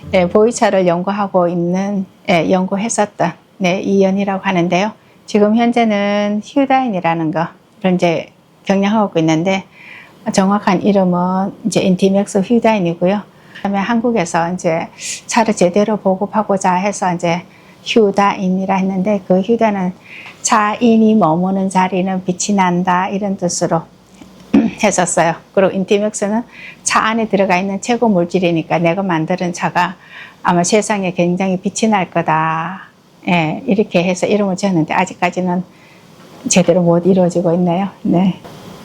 네, 보이차를 연구하고 있는, 네, 연구했었던, 네, 이연이라고 하는데요. 지금 현재는 휴다인이라는 거를 이제 경영하고 있는데, 정확한 이름은 이제 인티맥스 휴다인이고요. 그다음에 한국에서 이제 차를 제대로 보급하고자 해서 이제 휴다인이라 했는데, 그 휴다는 차인이 머무는 자리는 빛이 난다, 이런 뜻으로 했었어요. 그리고 인티맥스는 차 안에 들어가 있는 최고 물질이니까 내가 만드는 차가 아마 세상에 굉장히 빛이 날 거다. 예, 이렇게 해서 이름을 지었는데 아직까지는 제대로 못 이루어지고 있네요. 네.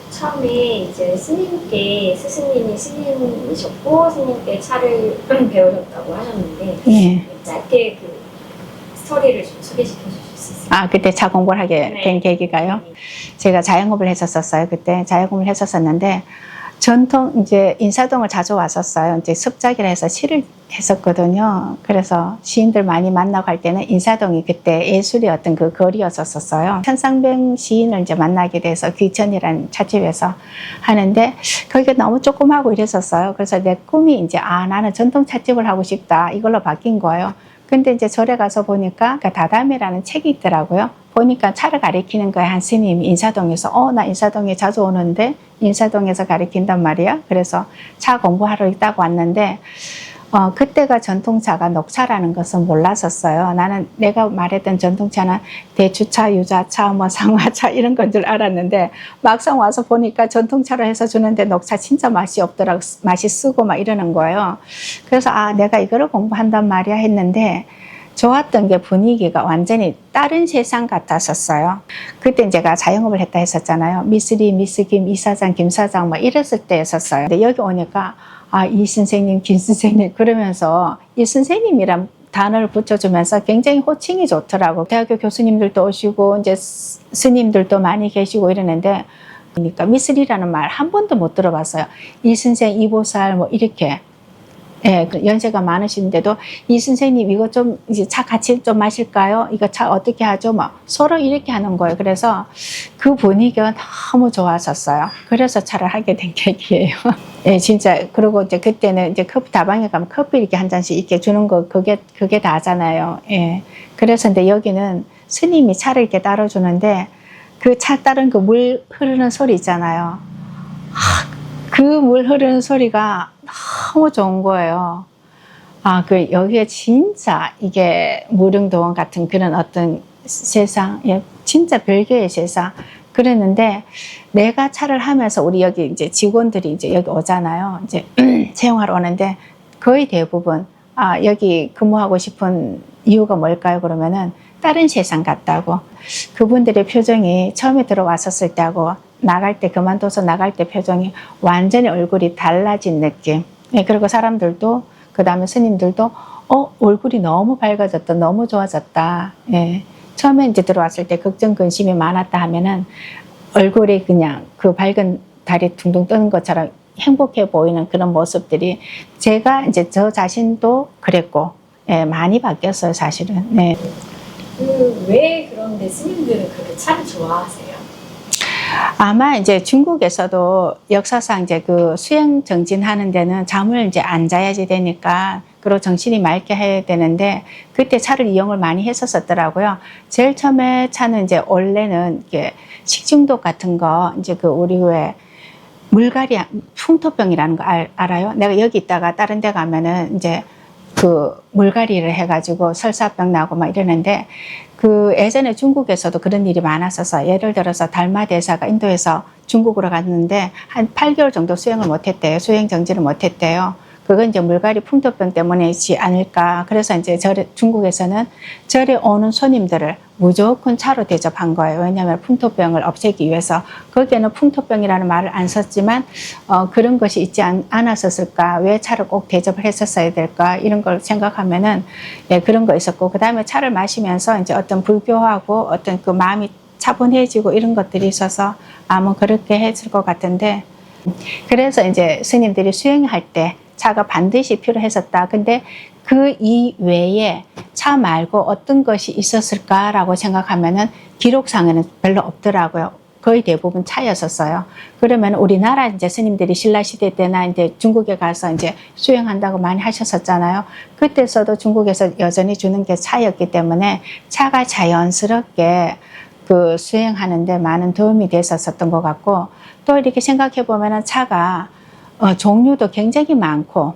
처음에 이제 스님께 스승님이 스님이셨고 스님께 차를 배우셨다고 하셨는데 예. 짧게 그 스토리를 좀 소개시켜 주실 수 있어요? 아, 그때 차 공부를 하게 네. 된 계기가요. 제가 자영업을 했었어요. 그때 자영업을 했었었는데 전통 이제 인사동을 자주 왔었어요. 이제 습작이라 해서 시를 했었거든요. 그래서 시인들 많이 만나고 할 때는 인사동이 그때 예술의 어떤 그 거리였었어요. 천상병 시인을 이제 만나게 돼서 귀천이라는 찻집에서 하는데 거기가 너무 조그마하고 이랬었어요. 그래서 내 꿈이 이제 나는 전통 찻집을 하고 싶다, 이걸로 바뀐 거예요. 근데 이제 절에 가서 보니까 다담이라는 책이 있더라고요. 보니까 차를 가리키는 거예요. 한 스님이 인사동에서. 나 인사동에 자주 오는데 인사동에서 가리킨단 말이야. 그래서 차 공부하러 있다고 왔는데 그때가 전통차가 녹차라는 것은 몰랐었어요. 나는 내가 말했던 전통차는 대추차, 유자차, 뭐 상화차 이런 건 줄 알았는데 막상 와서 보니까 전통차로 해서 주는데 녹차 진짜 맛이 없더라고. 맛이 쓰고 막 이러는 거예요. 그래서 내가 이거를 공부한단 말이야 했는데 좋았던 게 분위기가 완전히 다른 세상 같았었어요. 그때 제가 자영업을 했다 했었잖아요. 미쓰리, 미쓰김, 이사장, 김사장 막 이랬을 때였었어요. 근데 여기 오니까 이 선생님, 김 선생님 그러면서 이 선생님이란 단어를 붙여주면서 굉장히 호칭이 좋더라고. 대학교 교수님들도 오시고 이제 스님들도 많이 계시고 이러는데 그러니까 미쓰리라는 말 한 번도 못 들어봤어요. 이 선생, 이 보살 뭐 이렇게. 예, 연세가 많으신데도 이 선생님 이거 좀 이제 차 같이 좀 마실까요? 이거 차 어떻게 하죠? 막 서로 이렇게 하는 거예요. 그래서 그 분위기가 너무 좋았었어요. 그래서 차를 하게 된 계기예요. 예, 진짜. 그리고 이제 그때는 이제 커피 다방에 가면 커피 이렇게 한 잔씩 이렇게 주는 거 그게 다잖아요. 예. 그래서 근데 여기는 스님이 차를 이렇게 따라주는데 그 차 따른 그 물 흐르는 소리 있잖아요. 그 물 흐르는 소리가 너무 좋은 거예요. 여기에 진짜 이게 무릉도원 같은 그런 어떤 세상, 진짜 별개의 세상. 그랬는데 내가 차를 하면서 우리 여기 이제 직원들이 이제 여기 오잖아요. 이제 채용하러 오는데 거의 대부분 여기 근무하고 싶은 이유가 뭘까요? 그러면은 다른 세상 같다고. 그분들의 표정이 처음에 들어왔었을 때하고 나갈 때, 그만둬서 나갈 때 표정이 완전히 얼굴이 달라진 느낌. 그리고 사람들도, 그 다음에 스님들도, 얼굴이 너무 밝아졌다, 너무 좋아졌다. 처음에 이제 들어왔을 때 걱정, 근심이 많았다 하면은 얼굴이 그냥 그 밝은 달이 둥둥 뜨는 것처럼 행복해 보이는 그런 모습들이 제가 이제 저 자신도 그랬고, 많이 바뀌었어요, 사실은. 네. 왜 그런데 스님들은 그렇게 차를 좋아하세요? 아마 이제 중국에서도 역사상 이제 그 수행 정진하는 데는 잠을 이제 안 자야지 되니까, 그리고 정신이 맑게 해야 되는데 그때 차를 이용을 많이 했었더라고요. 제일 처음에 차는 이제 원래는 이게 식중독 같은 거, 이제 그 우리 왜 물갈이 풍토병이라는 거 알아요? 내가 여기 있다가 다른 데 가면은 이제 그 물갈이를 해가지고 설사병 나고 막 이러는데 그 예전에 중국에서도 그런 일이 많았어서 예를 들어서 달마 대사가 인도에서 중국으로 갔는데 한 8개월 정도 수행을 못했대요. 수행 정지를 못했대요. 그건 이제 물갈이 풍토병 때문이지 않을까. 그래서 이제 중국에서는 절에 오는 손님들을 무조건 차로 대접한 거예요. 왜냐하면 풍토병을 없애기 위해서. 거기에는 풍토병이라는 말을 안 썼지만 그런 것이 있지 않았었을까. 왜 차를 꼭 대접을 했었어야 될까. 이런 걸 생각하면은 그런 거 있었고, 그 다음에 차를 마시면서 이제 어떤 불교하고 어떤 그 마음이 차분해지고 이런 것들이 있어서 뭐 그렇게 했을 것 같은데, 그래서 이제 스님들이 수행할 때 차가 반드시 필요했었다. 근데 그 이외에 차 말고 어떤 것이 있었을까라고 생각하면은 기록상에는 별로 없더라고요. 거의 대부분 차였었어요. 그러면 우리나라 이제 스님들이 신라시대 때나 이제 중국에 가서 이제 수행한다고 많이 하셨었잖아요. 그때서도 중국에서 여전히 주는 게 차였기 때문에 차가 자연스럽게 그 수행하는데 많은 도움이 됐었던 것 같고, 또 이렇게 생각해 보면은 차가 종류도 굉장히 많고,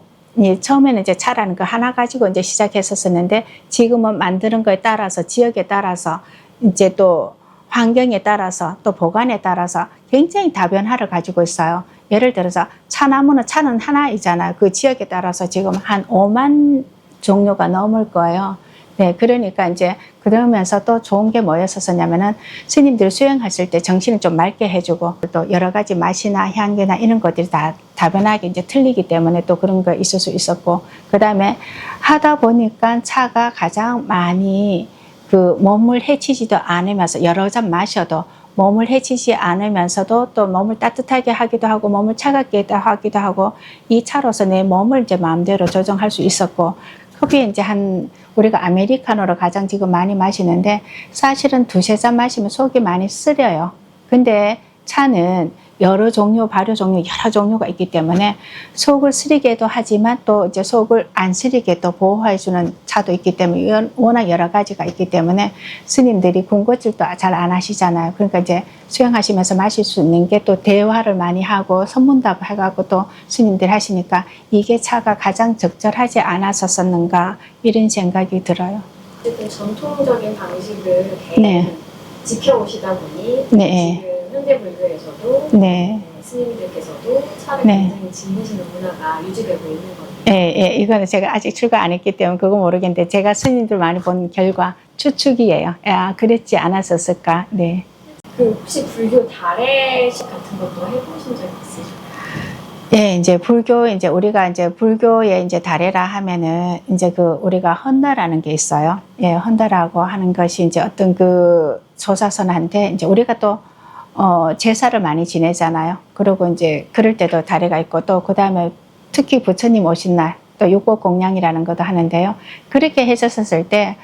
처음에는 이제 차라는 거 하나 가지고 이제 시작했었는데, 지금은 만드는 거에 따라서, 지역에 따라서, 이제 또 환경에 따라서, 또 보관에 따라서 굉장히 다변화를 가지고 있어요. 예를 들어서 차나무는 차는 하나이잖아요. 그 지역에 따라서 지금 한 5만 종류가 넘을 거예요. 네, 그러니까 이제 그러면서 또 좋은 게 뭐였었냐면은 스님들 수행하실 때 정신을 좀 맑게 해주고, 또 여러 가지 맛이나 향기나 이런 것들이 다 다변하게 이제 틀리기 때문에 또 그런 거 있을 수 있었고, 그 다음에 하다 보니까 차가 가장 많이 그 몸을 해치지도 않으면서 여러 잔 마셔도 몸을 해치지 않으면서도 또 몸을 따뜻하게 하기도 하고 몸을 차갑게 하기도 하고, 이 차로서 내 몸을 이제 마음대로 조정할 수 있었고, 컵이 이제 우리가 아메리카노를 가장 지금 많이 마시는데 사실은 두세 잔 마시면 속이 많이 쓰려요. 근데 차는 여러 종류, 발효 종류, 여러 종류가 있기 때문에 속을 쓰리게도 하지만 또 이제 속을 안 쓰리게 또 보호해주는 차도 있기 때문에 워낙 여러 가지가 있기 때문에 스님들이 군것질도 잘 안 하시잖아요. 그러니까 이제 수행하시면서 마실 수 있는 게 또 대화를 많이 하고 선문답 해가지고 또 스님들 하시니까 이게 차가 가장 적절하지 않았었는가 이런 생각이 들어요. 어쨌든 전통적인 방식을 계속 네. 지켜오시다 보니 네. 지금 현대 불교에서도 네. 스님들께서도 차를 네. 굉장히 지니시는 문화가 유지되고 있는 거예요. 예, 예, 이거는 제가 아직 출가 안 했기 때문에 그거 모르겠는데 제가 스님들 많이 본 결과 추측이에요. 아, 그랬지 않았었을까? 네. 그 혹시 불교 달래식 같은 것도 해보신 적 있으실까요? 예, 이제 우리가 이제 불교의 이제 다래라 하면은 이제 그 우리가 헌다라는 게 있어요. 예, 헌다라고 하는 것이 이제 어떤 그 조사선한테 이제 우리가 또 제사를 많이 지내잖아요. 그리고 이제 그럴 때도 다래가 있고 또 그 다음에 특히 부처님 오신 날 또 육법공양이라는 것도 하는데요. 그렇게 했었을 때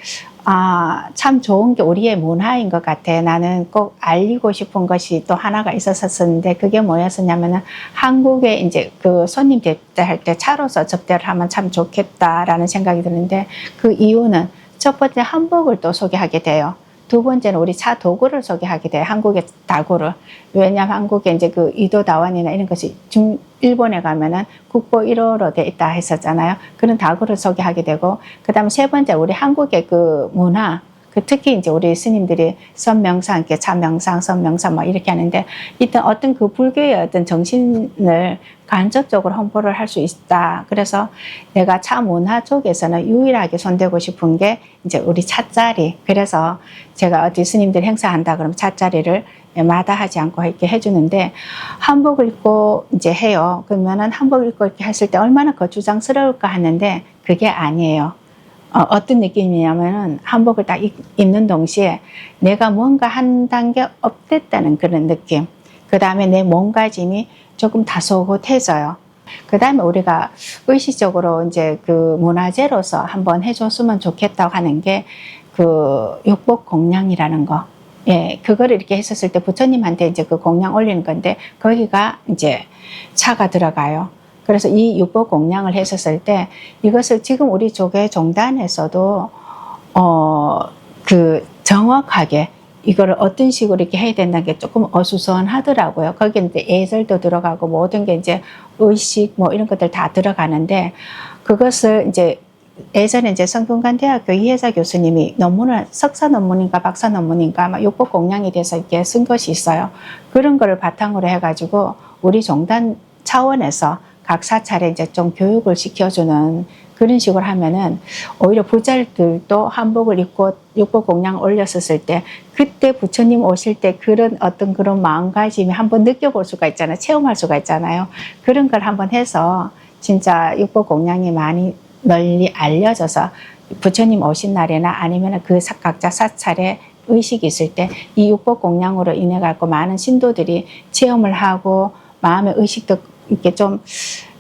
참 좋은 게 우리의 문화인 것 같아. 나는 꼭 알리고 싶은 것이 또 하나가 있었었는데 그게 뭐였었냐면은 한국에 이제 그 손님 접대할 때 차로서 접대를 하면 참 좋겠다라는 생각이 드는데, 그 이유는 첫 번째 한복을 또 소개하게 돼요. 두 번째는 우리 차 도구를 소개하게 돼요. 한국의 다구를. 왜냐하면 한국에 이제 그 이도다원이나 이런 것이 일본에 가면은 국보 1호로 돼 있다 했었잖아요. 그런 다구를 소개하게 되고, 그 다음에 세 번째 우리 한국의 그 문화, 특히 이제 우리 스님들이 선명상, 이렇게 차명상, 선명상 뭐 이렇게 하는데, 일단 어떤 그 불교의 어떤 정신을 간접적으로 홍보를 할 수 있다. 그래서 내가 차 문화 쪽에서는 유일하게 손대고 싶은 게 이제 우리 차자리. 그래서 제가 어디 스님들 행사한다 그러면 차자리를 마다하지 않고 이렇게 해주는데, 한복을 입고 이제 해요. 그러면은 한복을 입고 이렇게 했을 때 얼마나 거추장스러울까 하는데 그게 아니에요. 어떤 느낌이냐면은 한복을 딱 입는 동시에 내가 뭔가 한 단계 업됐다는 그런 느낌. 그 다음에 내 몸가짐이 조금 다소곳해져요. 그 다음에 우리가 의식적으로 이제 그 문화재로서 한번 해줬으면 좋겠다고 하는 게 그 육복공양이라는 거. 예, 그거를 이렇게 했었을 때 부처님한테 이제 그 공양 올리는 건데 거기가 이제 차가 들어가요. 그래서 이 육복공양을 했었을 때 이것을 지금 우리 조계 종단에서도 그 정확하게 이거를 어떤 식으로 이렇게 해야 된다는 게 조금 어수선하더라고요. 거기에 이제 예절도 들어가고 모든 게 이제 의식 뭐 이런 것들 다 들어가는데, 그것을 이제 예전에 이제 성균관대학교 이혜자 교수님이 논문을 석사 논문인가 박사 논문인가 아마 육복공양에 대해서 이렇게 쓴 것이 있어요. 그런 거를 바탕으로 해가지고 우리 종단 차원에서 각 사찰에 이제 좀 교육을 시켜주는 그런 식으로 하면은 오히려 부자들도 한복을 입고 육복공양 올렸었을 때 그때 부처님 오실 때 그런 어떤 그런 마음가짐이 한번 느껴볼 수가 있잖아요. 체험할 수가 있잖아요. 그런 걸 한번 해서 진짜 육복공양이 많이 널리 알려져서 부처님 오신 날이나 아니면 그 각자 사찰에 의식이 있을 때 이 육복공양으로 인해 갖고 많은 신도들이 체험을 하고 마음의 의식도 이렇게 좀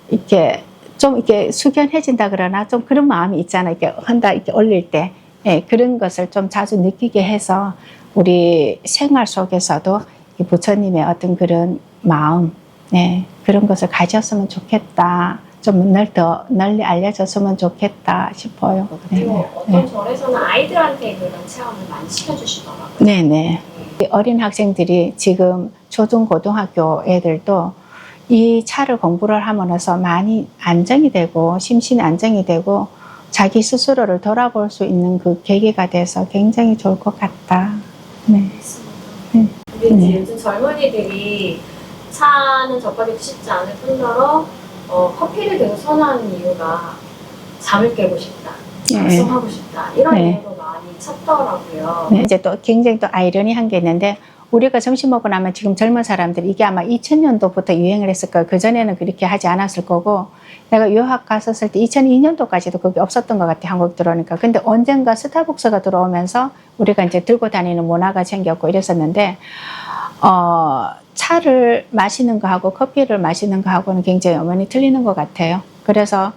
이렇게 숙연해진다 그러나 좀 그런 마음이 있잖아요. 이렇게 한다 이렇게 올릴 때. 예, 그런 것을 좀 자주 느끼게 해서 우리 생활 속에서도 이 부처님의 어떤 그런 마음, 네, 그런 것을 가졌으면 좋겠다. 좀 더 널리 알려졌으면 좋겠다 싶어요. 그리고 어떤 절에서는 아이들한테 그런 체험을 많이 시켜주시더라고요. 네네. 어린 학생들이 지금 초중 고등학교 애들도 이 차를 공부를 함으로써 많이 안정이 되고 심신이 안정이 되고 자기 스스로를 돌아볼 수 있는 그 계기가 돼서 굉장히 좋을 것 같다. 네. 근데 이제 요즘 젊은이들이 차는 접하기도 쉽지 않을 뿐더러 커피를 계속 선호하는 이유가 잠을 깨고 싶다, 작성하고 싶다 이런 이유로 많이 찾더라고요. 네, 이제 또 굉장히 또 아이러니한 게 있는데 우리가 점심 먹고 나면 지금 젊은 사람들이 이게 아마 2000년도부터 유행을 했을 거예요. 그전에는 그렇게 하지 않았을 거고 내가 유학 갔었을 때 2002년도까지도 그게 없었던 것 같아요. 한국 들어오니까. 근데 언젠가 스타벅스가 들어오면서 우리가 이제 들고 다니는 문화가 생겼고 이랬었는데 차를 마시는 거하고 커피를 마시는 거하고는 굉장히 어머니 틀리는 것 같아요. 그래서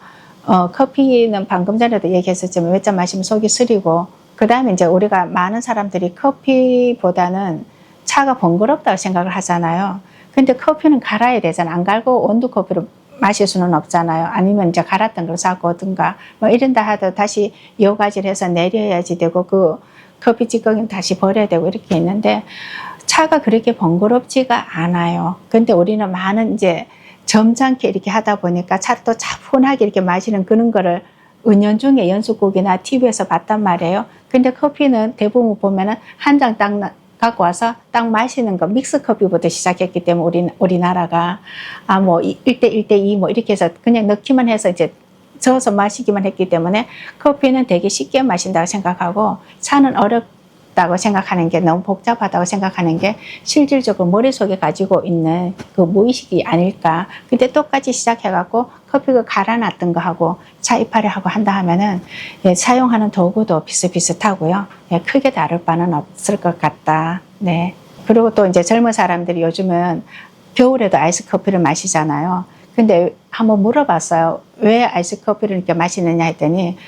커피는 방금 전에도 얘기했었지만 몇 잔 마시면 속이 쓰리고 그 다음에 이제 우리가 많은 사람들이 커피보다는 차가 번거롭다고 생각을 하잖아요. 근데 커피는 갈아야 되잖아. 안 갈고 원두 커피를 마실 수는 없잖아요. 아니면 이제 갈았던 걸 사고 오든가 뭐 이런다 하도 다시 요가지를 해서 내려야지 되고 그 커피 찌꺼기는 다시 버려야 되고 이렇게 있는데 차가 그렇게 번거롭지가 않아요. 근데 우리는 많은 이제 점잖게 이렇게 하다 보니까 차를 또 차분하게 이렇게 마시는 그런 거를 은연중에 연습곡이나 TV에서 봤단 말이에요. 근데 커피는 대부분 보면은 한 장 딱 갖고 와서 딱 마시는 거 믹스 커피부터 시작했기 때문에 우리나라가 뭐 1대 1대 2 뭐 이렇게 해서 그냥 넣기만 해서 이제 저어서 마시기만 했기 때문에 커피는 되게 쉽게 마신다고 생각하고 차는 어렵다고 생각하는 게 너무 복잡하다고 생각하는 게 실질적으로 머릿속에 가지고 있는 그 무의식이 아닐까. 근데 똑같이 시작해갖고 커피가 갈아놨던 거 하고 차 이파리 하고 한다 하면은 사용하는 도구도 비슷비슷하고요. 크게 다를 바는 없을 것 같다. 네. 그리고 또 이제 젊은 사람들이 요즘은 겨울에도 아이스 커피를 마시잖아요. 근데 한번 물어봤어요. 왜 아이스 커피를 이렇게 마시느냐 했더니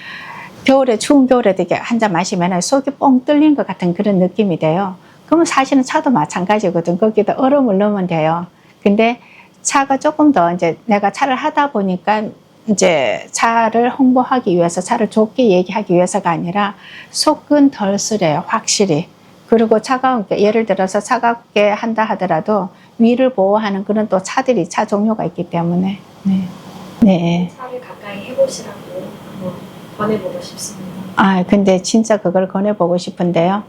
겨울에 추운 겨울에도 이렇게 한 잔 마시면 속이 뻥 뚫린 것 같은 그런 느낌이 돼요. 그러면 사실은 차도 마찬가지거든. 거기다 얼음을 넣으면 돼요. 근데 차가 조금 더 이제 내가 차를 하다 보니까 이제 차를 홍보하기 위해서 차를 좋게 얘기하기 위해서가 아니라 속은 덜 쓰래요. 확실히. 그리고 차가운 게 예를 들어서 차갑게 한다 하더라도 위를 보호하는 그런 또 차들이 차 종류가 있기 때문에 네. 차를 가까이 해보시라고 한번 권해보고 싶습니다. 근데 진짜 그걸 권해보고 싶은데요.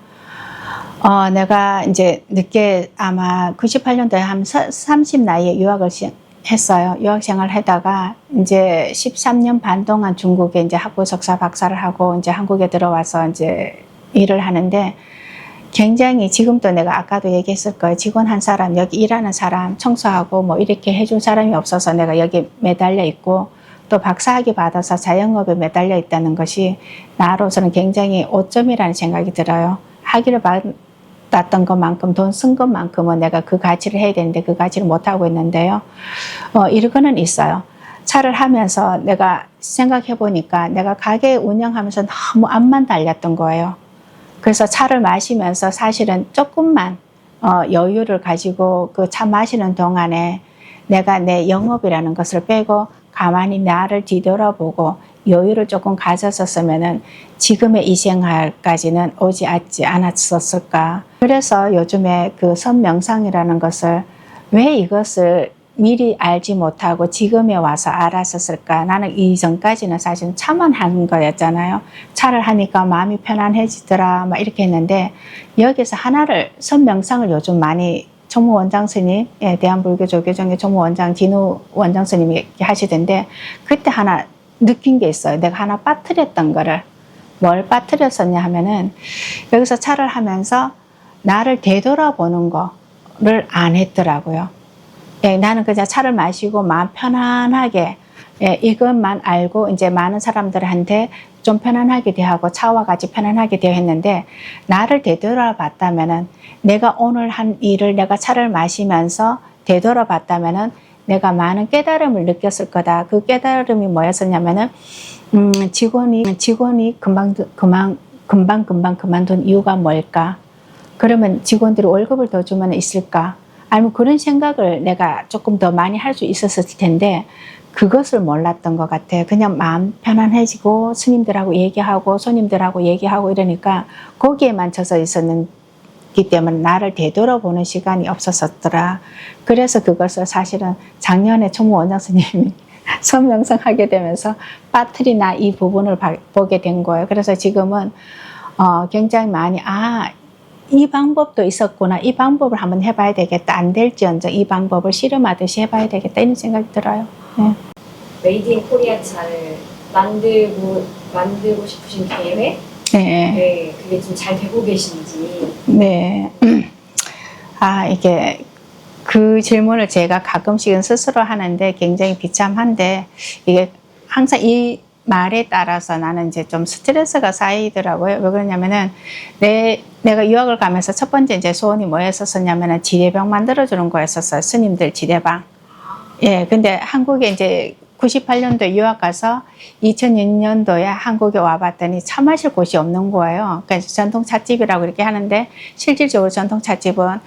내가 이제 늦게 아마 98년도에 한 30 나이에 유학을 했어요. 유학 생활을 하다가 이제 13년 반 동안 중국에 이제 학부 석사 박사를 하고 이제 한국에 들어와서 이제 일을 하는데 굉장히 지금도 내가 아까도 얘기했을 거예요. 직원 한 사람, 여기 일하는 사람, 청소하고 뭐 이렇게 해준 사람이 없어서 내가 여기 매달려 있고 또 박사학위 받아서 자영업에 매달려 있다는 것이 나로서는 굉장히 오점이라는 생각이 들어요. 학위를 받았던 것만큼 돈 쓴 것만큼은 내가 그 가치를 해야 되는데 그 가치를 못하고 있는데요. 이거는 있어요. 차를 하면서 내가 생각해 보니까 내가 가게 운영하면서 너무 앞만 달렸던 거예요. 그래서 차를 마시면서 사실은 조금만 여유를 가지고 그 차 마시는 동안에 내가 내 영업이라는 것을 빼고 가만히 나를 뒤돌아보고 여유를 조금 가졌었으면은 지금의 이 생활까지는 오지 않았었을까. 그래서 요즘에 그 선명상이라는 것을 왜 이것을 미리 알지 못하고 지금에 와서 알았었을까. 나는 이전까지는 사실 차만 하는 거였잖아요. 차를 하니까 마음이 편안해지더라 막 이렇게 했는데 여기서 하나를 선명상을 요즘 많이 총무 원장 스님, 대한불교조계종의 총무 원장 진우 원장 스님이 하시던데 그때 하나 느낀 게 있어요. 내가 하나 빠뜨렸던 거를. 뭘 빠뜨렸었냐 하면은 여기서 차를 하면서 나를 되돌아보는 거를 안 했더라고요. 나는 그냥 차를 마시고 마음 편안하게 이것만 알고 이제 많은 사람들한테 좀 편안하게 대하고 차와 같이 편안하게 대했는데 나를 되돌아봤다면은 내가 오늘 한 일을 내가 차를 마시면서 되돌아봤다면은 내가 많은 깨달음을 느꼈을 거다. 그 깨달음이 뭐였었냐면은 직원이 금방 그만둔 이유가 뭘까? 그러면 직원들이 월급을 더 주면 있을까? 아니면 그런 생각을 내가 조금 더 많이 할 수 있었을 텐데 그것을 몰랐던 것 같아요. 그냥 마음 편안해지고 스님들하고 얘기하고 손님들하고 얘기하고 이러니까 거기에만 젖어 있었기 때문에 나를 되돌아보는 시간이 없었더라. 그래서 그것을 사실은 작년에 총무 원장 스님이 선명성하게 되면서 빠트리나 이 부분을 보게 된 거예요. 그래서 지금은 굉장히 많이 이 방법도 있었구나. 이 방법을 한번 해봐야 되겠다. 안 될지언정 이 방법을 씨름하듯이 해봐야 되겠다. 이런 생각이 들어요. 네. 메이드 인 코리아 차를 만들고 싶으신 계획? 네. 네, 그게 좀 잘 되고 계신지. 네. 이게 그 질문을 제가 가끔씩은 스스로 하는데 굉장히 비참한데 이게 항상 이 말에 따라서 나는 이제 좀 스트레스가 쌓이더라고요. 왜 그러냐면은 내가 유학을 가면서 첫 번째 이제 소원이 뭐였었냐면은 지대방 만들어주는 거였었어요. 스님들 지대방. 예, 근데 한국에 이제 98년도에 유학 가서 2006년도에 한국에 와봤더니 차 마실 곳이 없는 거예요. 그러니까 전통 찻집이라고 이렇게 하는데 실질적으로 전통 찻집은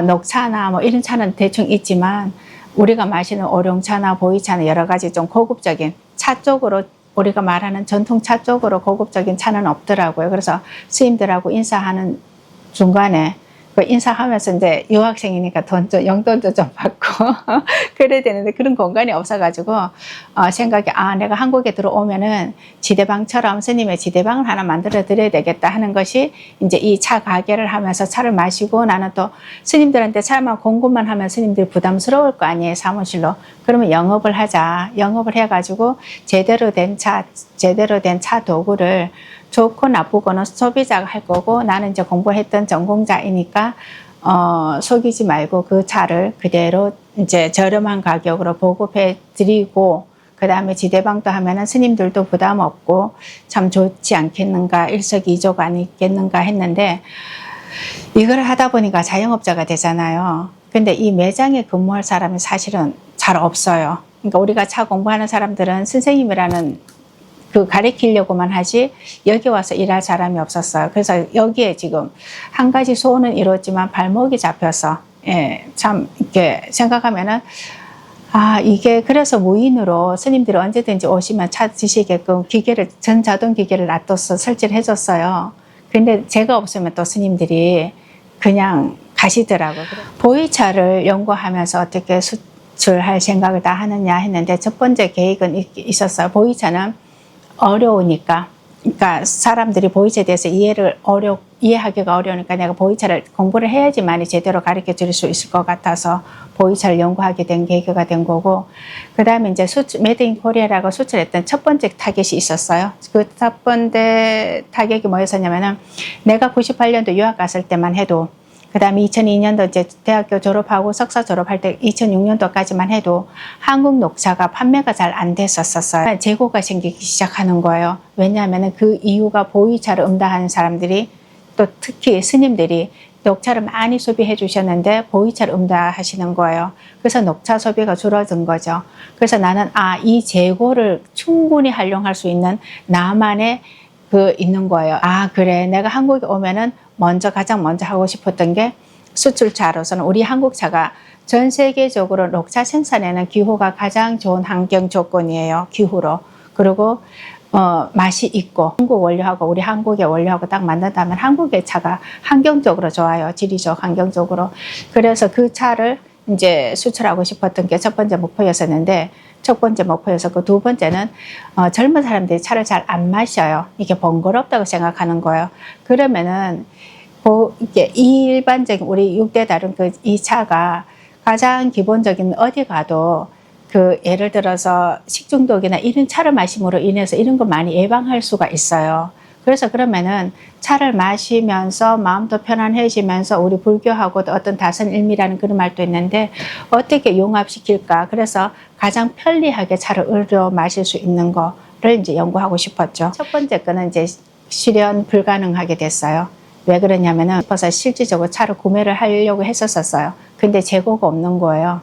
녹차나 뭐 이런 차는 대충 있지만 우리가 마시는 오룡차나 보이차나 여러 가지 좀 고급적인 차 쪽으로 우리가 말하는 전통 차 쪽으로 고급적인 차는 없더라고요. 그래서 스님들하고 인사하는 중간에 그 인사하면서 이제 유학생이니까 용돈도 좀 받고 그래야 되는데 그런 공간이 없어가지고 생각이 내가 한국에 들어오면은 지대방처럼 스님의 지대방을 하나 만들어 드려야 되겠다 하는 것이 이제 이 차 가게를 하면서 차를 마시고 나는 또 스님들한테 차만 공급만 하면 스님들이 부담스러울 거 아니에요, 사무실로. 그러면 영업을 하자. 영업을 해가지고 제대로 된 차 도구를 좋고 나쁘고는 소비자가 할 거고 나는 이제 공부했던 전공자이니까 속이지 말고 그 차를 그대로 이제 저렴한 가격으로 보급해 드리고 그 다음에 지대방도 하면은 스님들도 부담 없고 참 좋지 않겠는가, 일석이조가 아니겠는가 했는데 이걸 하다 보니까 자영업자가 되잖아요. 근데 이 매장에 근무할 사람이 사실은 잘 없어요. 그러니까 우리가 차 공부하는 사람들은 선생님이라는 그 가르치려고만 하지 여기 와서 일할 사람이 없었어요. 그래서 여기에 지금 한 가지 소원은 이뤘지만 발목이 잡혀서 참 이렇게 생각하면은 이게 그래서 무인으로 스님들이 언제든지 오시면 찾으시게끔 전자동 기계를 놔둬서 설치를 해줬어요. 근데 제가 없으면 또 스님들이 그냥 가시더라고요. 보이차를 연구하면서 어떻게 수출할 생각을 다 하느냐 했는데 첫 번째 계획은 있었어요. 보이차는 어려우니까, 그러니까 사람들이 보이차에 대해서 이해하기가 어려우니까 내가 보이차를 공부를 해야지만 제대로 가르쳐 줄 수 있을 것 같아서 보이차를 연구하게 된 계기가 된 거고, 그 다음에 이제 메이드 인 코리아라고 수출했던 첫 번째 타겟이 있었어요. 그 첫 번째 타겟이 뭐였었냐면은 내가 98년도 유학 갔을 때만 해도 그 다음에 2002년도 이제 대학교 졸업하고 석사 졸업할 때 2006년도까지만 해도 한국 녹차가 판매가 잘 안 됐었어요. 재고가 생기기 시작하는 거예요. 왜냐하면 그 이유가 보이차를 응대하는 사람들이 또 특히 스님들이 녹차를 많이 소비해 주셨는데 보이차를 응대하시는 거예요. 그래서 녹차 소비가 줄어든 거죠. 그래서 나는 이 재고를 충분히 활용할 수 있는 나만의 있는 거예요. 그래, 내가 한국에 오면은 가장 먼저 하고 싶었던 게 수출차로서는 우리 한국차가 전 세계적으로 녹차 생산에는 기후가 가장 좋은 환경 조건이에요. 기후로. 그리고 맛이 있고 한국 원료하고 우리 한국의 원료하고 딱 만든다면 한국의 차가 환경적으로 좋아요. 지리적 환경적으로. 그래서 그 차를 이제 수출하고 싶었던 게 첫 번째 목표였었는데 첫 번째 목표였었고 두 번째는 젊은 사람들이 차를 잘 안 마셔요. 이게 번거롭다고 생각하는 거예요. 그러면은 이게 일반적인 우리 6대 다른 이 차가 가장 기본적인 어디 가도 예를 들어서 식중독이나 이런 차를 마심으로 인해서 이런 거 많이 예방할 수가 있어요. 그래서 그러면은 차를 마시면서 마음도 편안해지면서 우리 불교하고도 어떤 다선일미라는 그런 말도 있는데 어떻게 융합시킬까. 그래서 가장 편리하게 차를 우려 마실 수 있는 거를 이제 연구하고 싶었죠. 첫 번째 거는 이제 실현 불가능하게 됐어요. 왜 그러냐면은 싶어서 실질적으로 차를 구매를 하려고 했었어요. 근데 재고가 없는 거예요.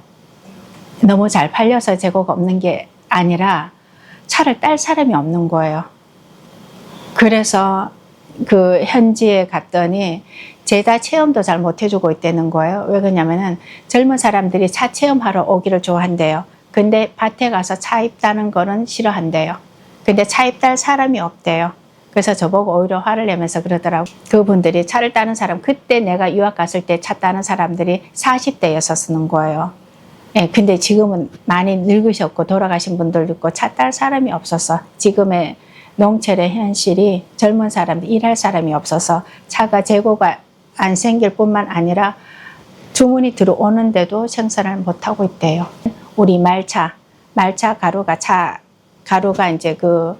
너무 잘 팔려서 재고가 없는 게 아니라 차를 딸 사람이 없는 거예요. 그래서 그 현지에 갔더니 제자 체험도 잘 못 해주고 있다는 거예요. 왜 그러냐면은 젊은 사람들이 차 체험하러 오기를 좋아한대요. 근데 밭에 가서 차 입다는 거는 싫어한대요. 근데 차 입달 사람이 없대요. 그래서 저보고 오히려 화를 내면서 그러더라고. 그분들이 차를 따는 사람, 그때 내가 유학 갔을 때 차 따는 사람들이 40대였었는 거예요. 예, 근데 지금은 많이 늙으셨고 돌아가신 분들도 있고 차 딸 사람이 없어서 지금의 농촌의 현실이 젊은 사람들, 일할 사람이 없어서 차가 재고가 안 생길 뿐만 아니라 주문이 들어오는데도 생산을 못하고 있대요. 우리 말차 가루가 이제 그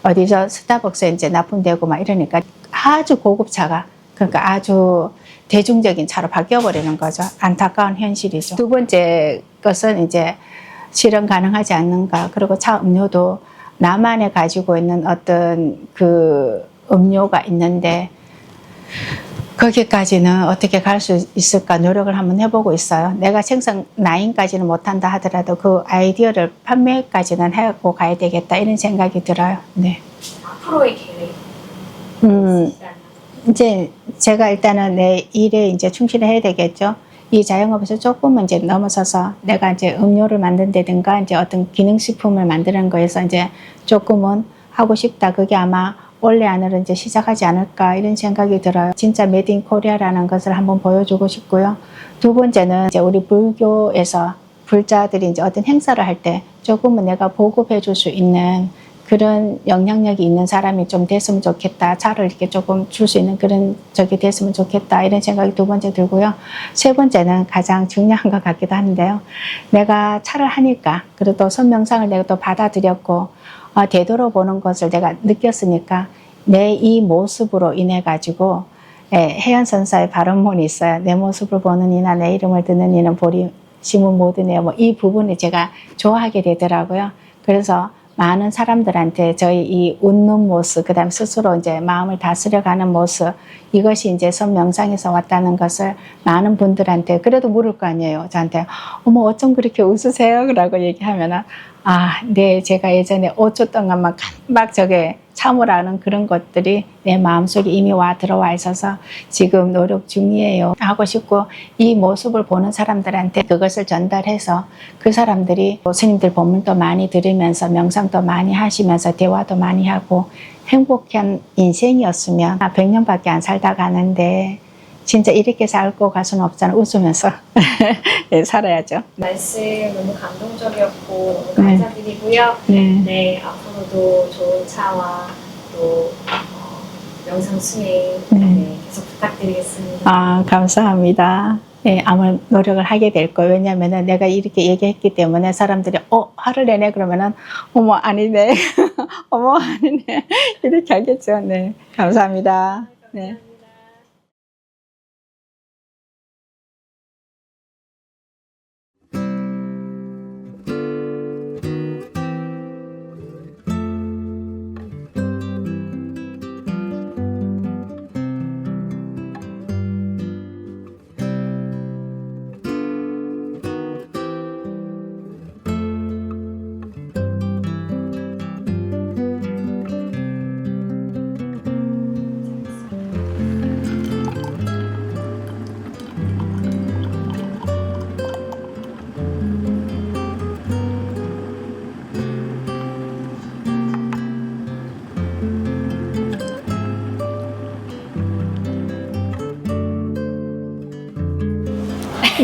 어디서 스타벅스에 이제 납품되고 막 이러니까 아주 고급 차가 그러니까 아주 대중적인 차로 바뀌어버리는 거죠. 안타까운 현실이죠. 두 번째 것은 이제 실현 가능하지 않는가. 그리고 차 음료도 나만에 가지고 있는 어떤 그 음료가 있는데 거기까지는 어떻게 갈 수 있을까 노력을 한번 해보고 있어요. 내가 생산 라인까지는 못한다 하더라도 그 아이디어를 판매까지는 하고 가야 되겠다 이런 생각이 들어요. 네. 앞으로의 계획. 이제 제가 일단은 내 일에 이제 충실해야 되겠죠. 이 자영업에서 조금은 이제 넘어서서 내가 이제 음료를 만든다든가 이제 어떤 기능식품을 만드는 거에서 이제 조금은 하고 싶다. 그게 아마 올해 안으로 이제 시작하지 않을까 이런 생각이 들어요. 진짜 메이드 인 코리아라는 것을 한번 보여주고 싶고요. 두 번째는 이제 우리 불교에서 불자들이 이제 어떤 행사를 할 때 조금은 내가 보급해 줄 수 있는 그런 영향력이 있는 사람이 좀 됐으면 좋겠다. 차를 이렇게 조금 줄 수 있는 그런 적이 됐으면 좋겠다. 이런 생각이 두 번째 들고요. 세 번째는 가장 중요한 것 같기도 한데요. 내가 차를 하니까 그래도 선명상을 내가 또 받아들였고 되돌아보는 것을 내가 느꼈으니까 내 이 모습으로 인해 가지고 해안선사의 발언문이 있어요. 내 모습을 보는 이나 내 이름을 듣는 이는 보리 심은 모든이에요. 뭐 이 부분을 제가 좋아하게 되더라고요. 그래서 많은 사람들한테 저희 이 웃는 모습, 그다음 스스로 이제 마음을 다스려가는 모습, 이것이 이제 선명상에서 왔다는 것을 많은 분들한테 그래도 물을 거 아니에요. 저한테 어머 어쩜 그렇게 웃으세요? 라고 얘기하면은 네, 제가 예전에 5초 동안만 막 저게 참으라는 그런 것들이 내 마음속에 이미 들어와 있어서 지금 노력 중이에요. 하고 싶고 이 모습을 보는 사람들한테 그것을 전달해서 그 사람들이 스님들 법문도 많이 들으면서 명상도 많이 하시면서 대화도 많이 하고 행복한 인생이었으면 100년밖에 안 살다 가는데 진짜 이렇게 살고 갈 수는 없잖아. 웃으면서 네, 살아야죠. 말씀 너무 감동적이었고 너무 감사드리고요. 네, 앞으로도 좋은 차와 또 명상 수행 계속 부탁드리겠습니다. 감사합니다. 네, 아마 노력을 하게 될 거예요. 왜냐하면 내가 이렇게 얘기했기 때문에 사람들이 화를 내네 그러면은 어머 아니네 어머 아니네 이렇게 하겠죠. 네, 감사합니다. 네.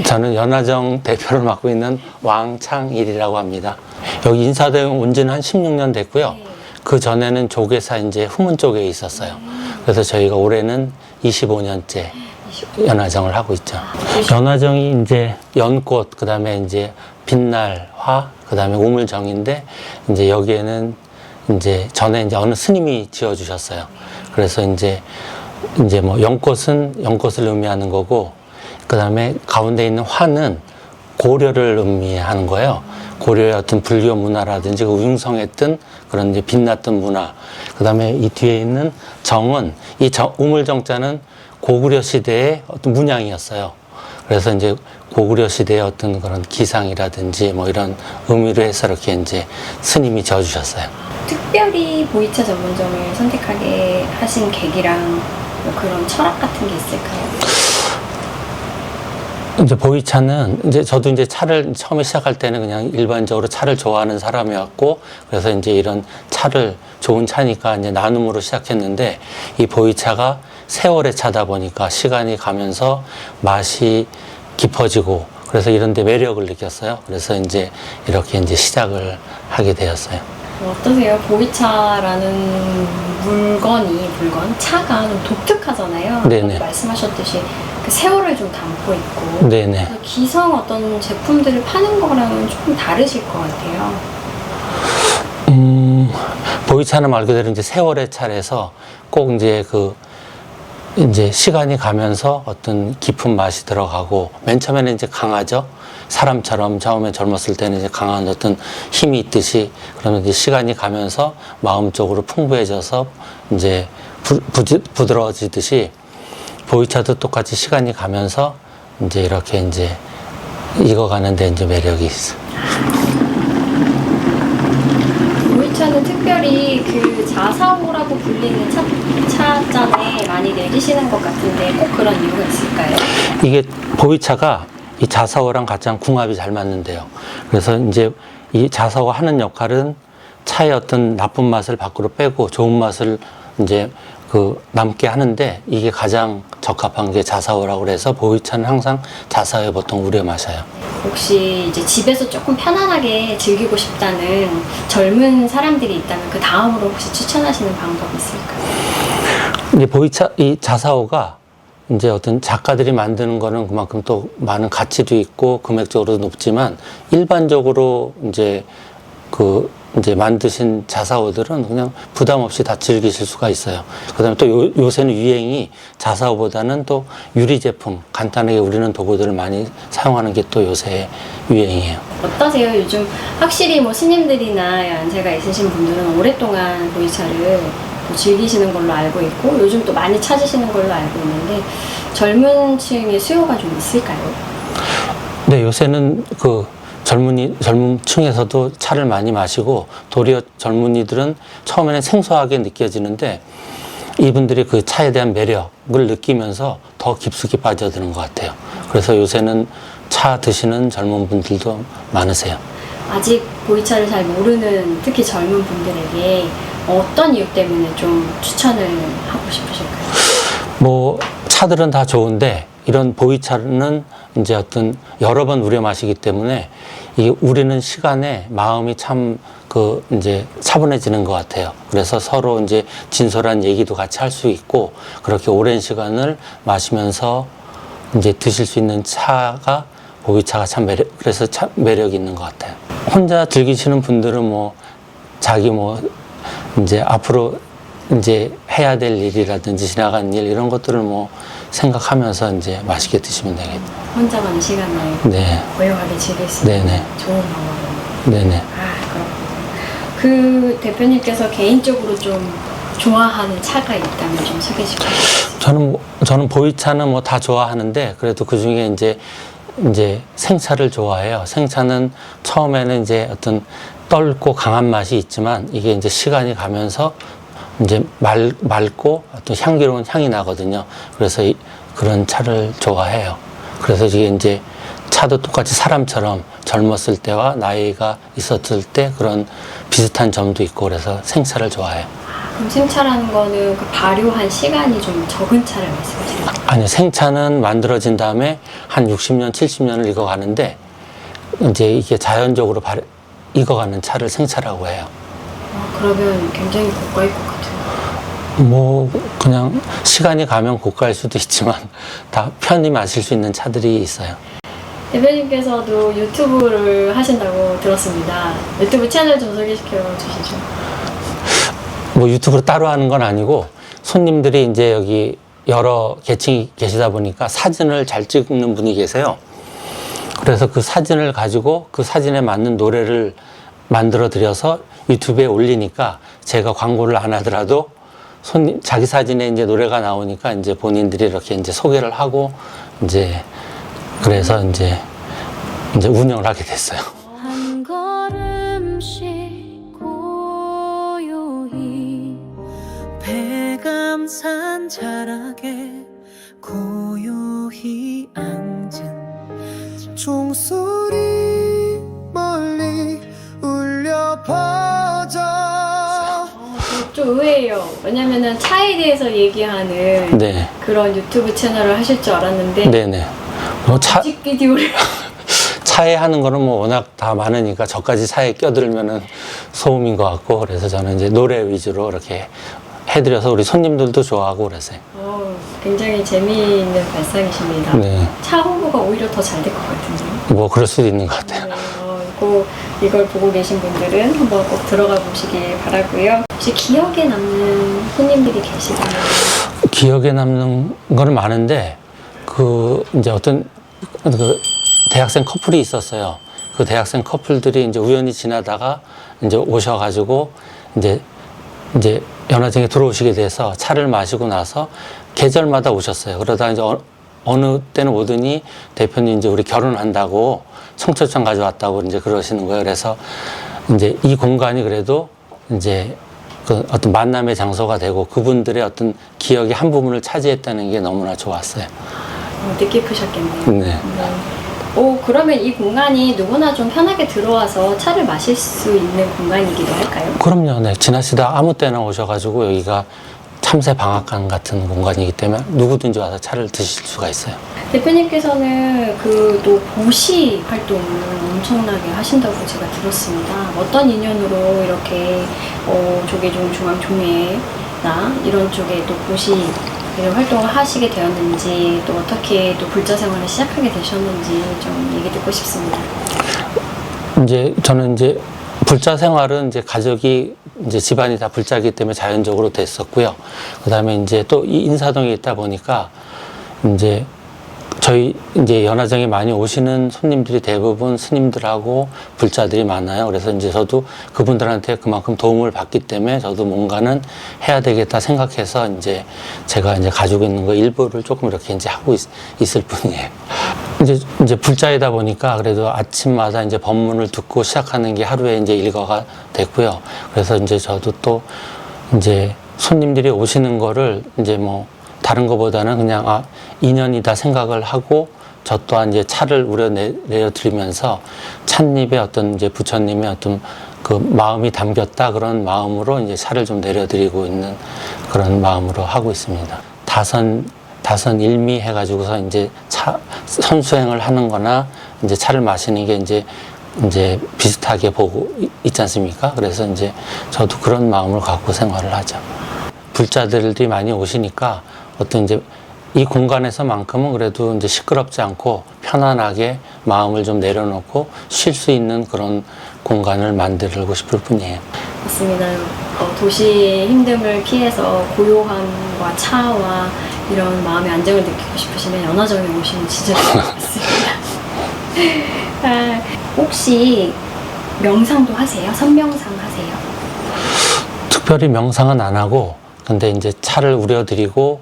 저는 연화정 대표를 맡고 있는 왕창일이라고 합니다. 여기 인사동 온 지는 한 16년 됐고요. 그 전에는 조계사 이제 후문 쪽에 있었어요. 그래서 저희가 올해는 25년째 연화정을 하고 있죠. 연화정이 이제 연꽃, 그 다음에 이제 빛날 화, 그 다음에 우물정인데 이제 여기에는 이제 전에 이제 어느 스님이 지어주셨어요. 그래서 이제 뭐 연꽃은 연꽃을 의미하는 거고, 그 다음에 가운데 있는 화는 고려를 의미하는 거예요. 고려의 어떤 불교 문화라든지 그 융성했던 그런 이제 빛났던 문화. 그 다음에 이 뒤에 있는 정은, 우물정자는 고구려 시대의 어떤 문양이었어요. 그래서 이제 고구려 시대의 어떤 그런 기상이라든지 뭐 이런 의미로 해서 이렇게 이제 스님이 지어주셨어요. 특별히 보이차 전문점을 선택하게 하신 계기랑 뭐 그런 철학 같은 게 있을까요? 이제 보이차는 이제 저도 이제 차를 처음에 시작할 때는 그냥 일반적으로 차를 좋아하는 사람이었고, 그래서 이제 이런 차를 좋은 차니까 이제 나눔으로 시작했는데, 이 보이차가 세월의 차다 보니까 시간이 가면서 맛이 깊어지고, 그래서 이런 데 매력을 느꼈어요. 그래서 이제 이렇게 이제 시작을 하게 되었어요. 어떠세요? 보이차라는 차가 좀 독특하잖아요. 네네. 말씀하셨듯이 그 세월을 좀 담고 있고. 네네. 그래서 기성 어떤 제품들을 파는 거랑은 조금 다르실 것 같아요. 보이차는 말 그대로 이제 세월의 차래서 꼭 이제 이제 시간이 가면서 어떤 깊은 맛이 들어가고, 맨 처음에는 이제 강하죠. 사람처럼 처음에 젊었을 때는 이제 강한 어떤 힘이 있듯이, 그러면 이제 시간이 가면서 마음적으로 풍부해져서 이제 부드러워지듯이, 보이차도 똑같이 시간이 가면서 이제 이렇게 이제 익어가는데 이제 매력이 있어. 보이차는 특별히 그 자사오라고 불리는 차잔에 많이 내리시는 것 같은데 꼭 그런 이유가 있을까요? 이게 보이차가 이 자사오랑 가장 궁합이 잘 맞는데요. 그래서 이제 이 자사오가 하는 역할은 차의 어떤 나쁜 맛을 밖으로 빼고 좋은 맛을 이제 남게 하는데, 이게 가장 적합한 게 자사오라고 그래서 보이차는 항상 자사오에 보통 우려 마셔요. 혹시 이제 집에서 조금 편안하게 즐기고 싶다는 젊은 사람들이 있다면 그 다음으로 혹시 추천하시는 방법이 있을까요? 이제 이 자사오가 이제 어떤 작가들이 만드는 거는 그만큼 또 많은 가치도 있고 금액적으로도 높지만, 일반적으로 이제 이제 만드신 자사오들은 그냥 부담 없이 다 즐기실 수가 있어요. 그 다음에 또 요새는 유행이 자사오보다는 또 유리 제품, 간단하게 우리는 도구들을 많이 사용하는 게 또 요새 유행이에요. 어떠세요? 요즘 확실히 뭐 스님들이나 연세가 있으신 분들은 오랫동안 보이차를 또 즐기시는 걸로 알고 있고, 요즘 또 많이 찾으시는 걸로 알고 있는데, 젊은 층의 수요가 좀 있을까요? 네, 요새는 젊은 층에서도 차를 많이 마시고, 도리어 젊은이들은 처음에는 생소하게 느껴지는데, 이분들이 그 차에 대한 매력을 느끼면서 더 깊숙이 빠져드는 것 같아요. 그래서 요새는 차 드시는 젊은 분들도 많으세요. 아직 보이차를 잘 모르는 특히 젊은 분들에게 어떤 이유 때문에 좀 추천을 하고 싶으실까요? 뭐 차들은 다 좋은데, 이런 보이차는 이제 어떤 여러 번 우려 마시기 때문에 이 우리는 시간에 마음이 참 이제 차분해지는 것 같아요. 그래서 서로 이제 진솔한 얘기도 같이 할 수 있고, 그렇게 오랜 시간을 마시면서 이제 드실 수 있는 차가 보이차가 그래서 참 매력이 있는 것 같아요. 혼자 즐기시는 분들은 자기 이제 앞으로 이제 해야 될 일이라든지 지나간 일, 이런 것들을 생각하면서 이제 맛있게 드시면 되겠죠. 혼자만의 시간을 네. 고요하게 즐길 수 있는 네네. 좋은 방법이네요. 네네. 그렇군요. 그 대표님께서 개인적으로 좀 좋아하는 차가 있다면 좀 소개시켜 주세요. 저는 보이차는 다 좋아하는데, 그래도 그 중에 이제 생차를 좋아해요. 생차는 처음에는 이제 어떤 떫고 강한 맛이 있지만, 이게 이제 시간이 가면서 이제 맑고 어떤 향기로운 향이 나거든요. 그래서 그런 차를 좋아해요. 그래서 이게 차도 똑같이 사람처럼 젊었을 때와 나이가 있었을 때 그런 비슷한 점도 있고, 그래서 생차를 좋아해요. 그럼 생차라는 거는 그 발효한 시간이 좀 적은 차를 말씀하시는 거예요? 아니요, 생차는 만들어진 다음에 한 60년, 70년을 익어가는데, 이제 이게 자연적으로 익어가는 차를 생차라고 해요. 그러면 굉장히 고가일 것 같아요. 그냥 시간이 가면 고가일 수도 있지만, 다 편히 마실 수 있는 차들이 있어요. 대표님께서도 유튜브를 하신다고 들었습니다. 유튜브 채널 좀 소개시켜 주시죠. 유튜브로 따로 하는 건 아니고, 손님들이 이제 여기 여러 계층이 계시다 보니까 사진을 잘 찍는 분이 계세요. 그래서 그 사진을 가지고 그 사진에 맞는 노래를 만들어 드려서 유튜브에 올리니까, 제가 광고를 안 하더라도 자기 사진에 이제 노래가 나오니까 이제 본인들이 이렇게 이제 소개를 하고 이제 그래서 이제 운영을 하게 됐어요. 한 걸음씩 고요히 배감산 자락에 고요히 앉은 종소리 멀리 울려 퍼져. 좀 의외예요. 왜냐면은 차에 대해서 얘기하는 네. 그런 유튜브 채널을 하실 줄 알았는데 네네. 뭐 뮤직비디오를 차에 하는 거는 뭐 워낙 다 많으니까 저까지 차에 껴들면은 소음인 것 같고, 그래서 저는 이제 노래 위주로 이렇게 해드려서 우리 손님들도 좋아하고 그랬어요. 굉장히 재미있는 발상이십니다. 네. 차 홍보가 오히려 더 잘 될 것 같은데요. 뭐 그럴 수도 있는 것 같아요. 네, 꼭 이걸 보고 계신 분들은 한번 꼭 들어가 보시길 바라고요. 혹시 기억에 남는 손님들이 계시다면? 기억에 남는 거는 많은데, 이제 어떤 대학생 커플이 있었어요. 그 대학생 커플들이 이제 우연히 지나다가 이제 오셔가지고 이제 연화정에 들어오시게 돼서 차를 마시고 나서 계절마다 오셨어요. 그러다 이제 어느 때는 오더니 대표님 이제 우리 결혼한다고 청첩장 가져왔다고 이제 그러시는 거예요. 그래서 이제 이 공간이 그래도 이제 그 어떤 만남의 장소가 되고 그분들의 어떤 기억의 한 부분을 차지했다는 게 너무나 좋았어요. 뜻깊으셨겠네요. 네. 그러면 이 공간이 누구나 좀 편하게 들어와서 차를 마실 수 있는 공간이기도 할까요? 그럼요. 네. 지나시다 아무 때나 오셔가지고 여기가 참새 방앗간 같은 공간이기 때문에 누구든지 와서 차를 드실 수가 있어요. 대표님께서는 또 보시 활동을 엄청나게 하신다고 제가 들었습니다. 어떤 인연으로 이렇게 조계종 중앙총회나 이런 쪽에 또 보시 이런 활동을 하시게 되었는지, 또 어떻게 또 불자 생활을 시작하게 되셨는지 좀 얘기 듣고 싶습니다. 저는 불자 생활은 가족이 집안이 다 불자이기 때문에 자연적으로 됐었고요. 그 다음에 또 이 인사동에 있다 보니까 저희 연화정에 많이 오시는 손님들이 대부분 스님들하고 불자들이 많아요. 그래서 저도 그분들한테 그만큼 도움을 받기 때문에 저도 뭔가는 해야 되겠다 생각해서 제가 가지고 있는 거 일부를 조금 이렇게 하고 있을 뿐이에요. 불자이다 보니까 그래도 아침마다 법문을 듣고 시작하는 게 하루에 일과가 됐고요. 그래서 저도 또 손님들이 오시는 거를 뭐 다른 것보다는 그냥 인연이다 생각을 하고, 저 또한 차를 내려드리면서 찻잎에 어떤 부처님의 어떤 그 마음이 담겼다, 그런 마음으로 차를 좀 내려드리고 있는 그런 마음으로 하고 있습니다. 다선 일미 해가지고서 선수행을 하는 거나 차를 마시는 게 비슷하게 보고 있지 않습니까? 그래서 저도 그런 마음을 갖고 생활을 하죠. 불자들이 많이 오시니까 어떤 이 공간에서만큼은 그래도 시끄럽지 않고 편안하게 마음을 좀 내려놓고 쉴 수 있는 그런 공간을 만들고 싶을 뿐이에요. 맞습니다. 도시의 힘듦을 피해서 고요함과 차와 이런 마음의 안정을 느끼고 싶으시면 연화정에 오시면 진짜 좋을 것 같습니다. 혹시 명상도 하세요? 선명상 하세요? 특별히 명상은 안 하고, 근데 차를 우려드리고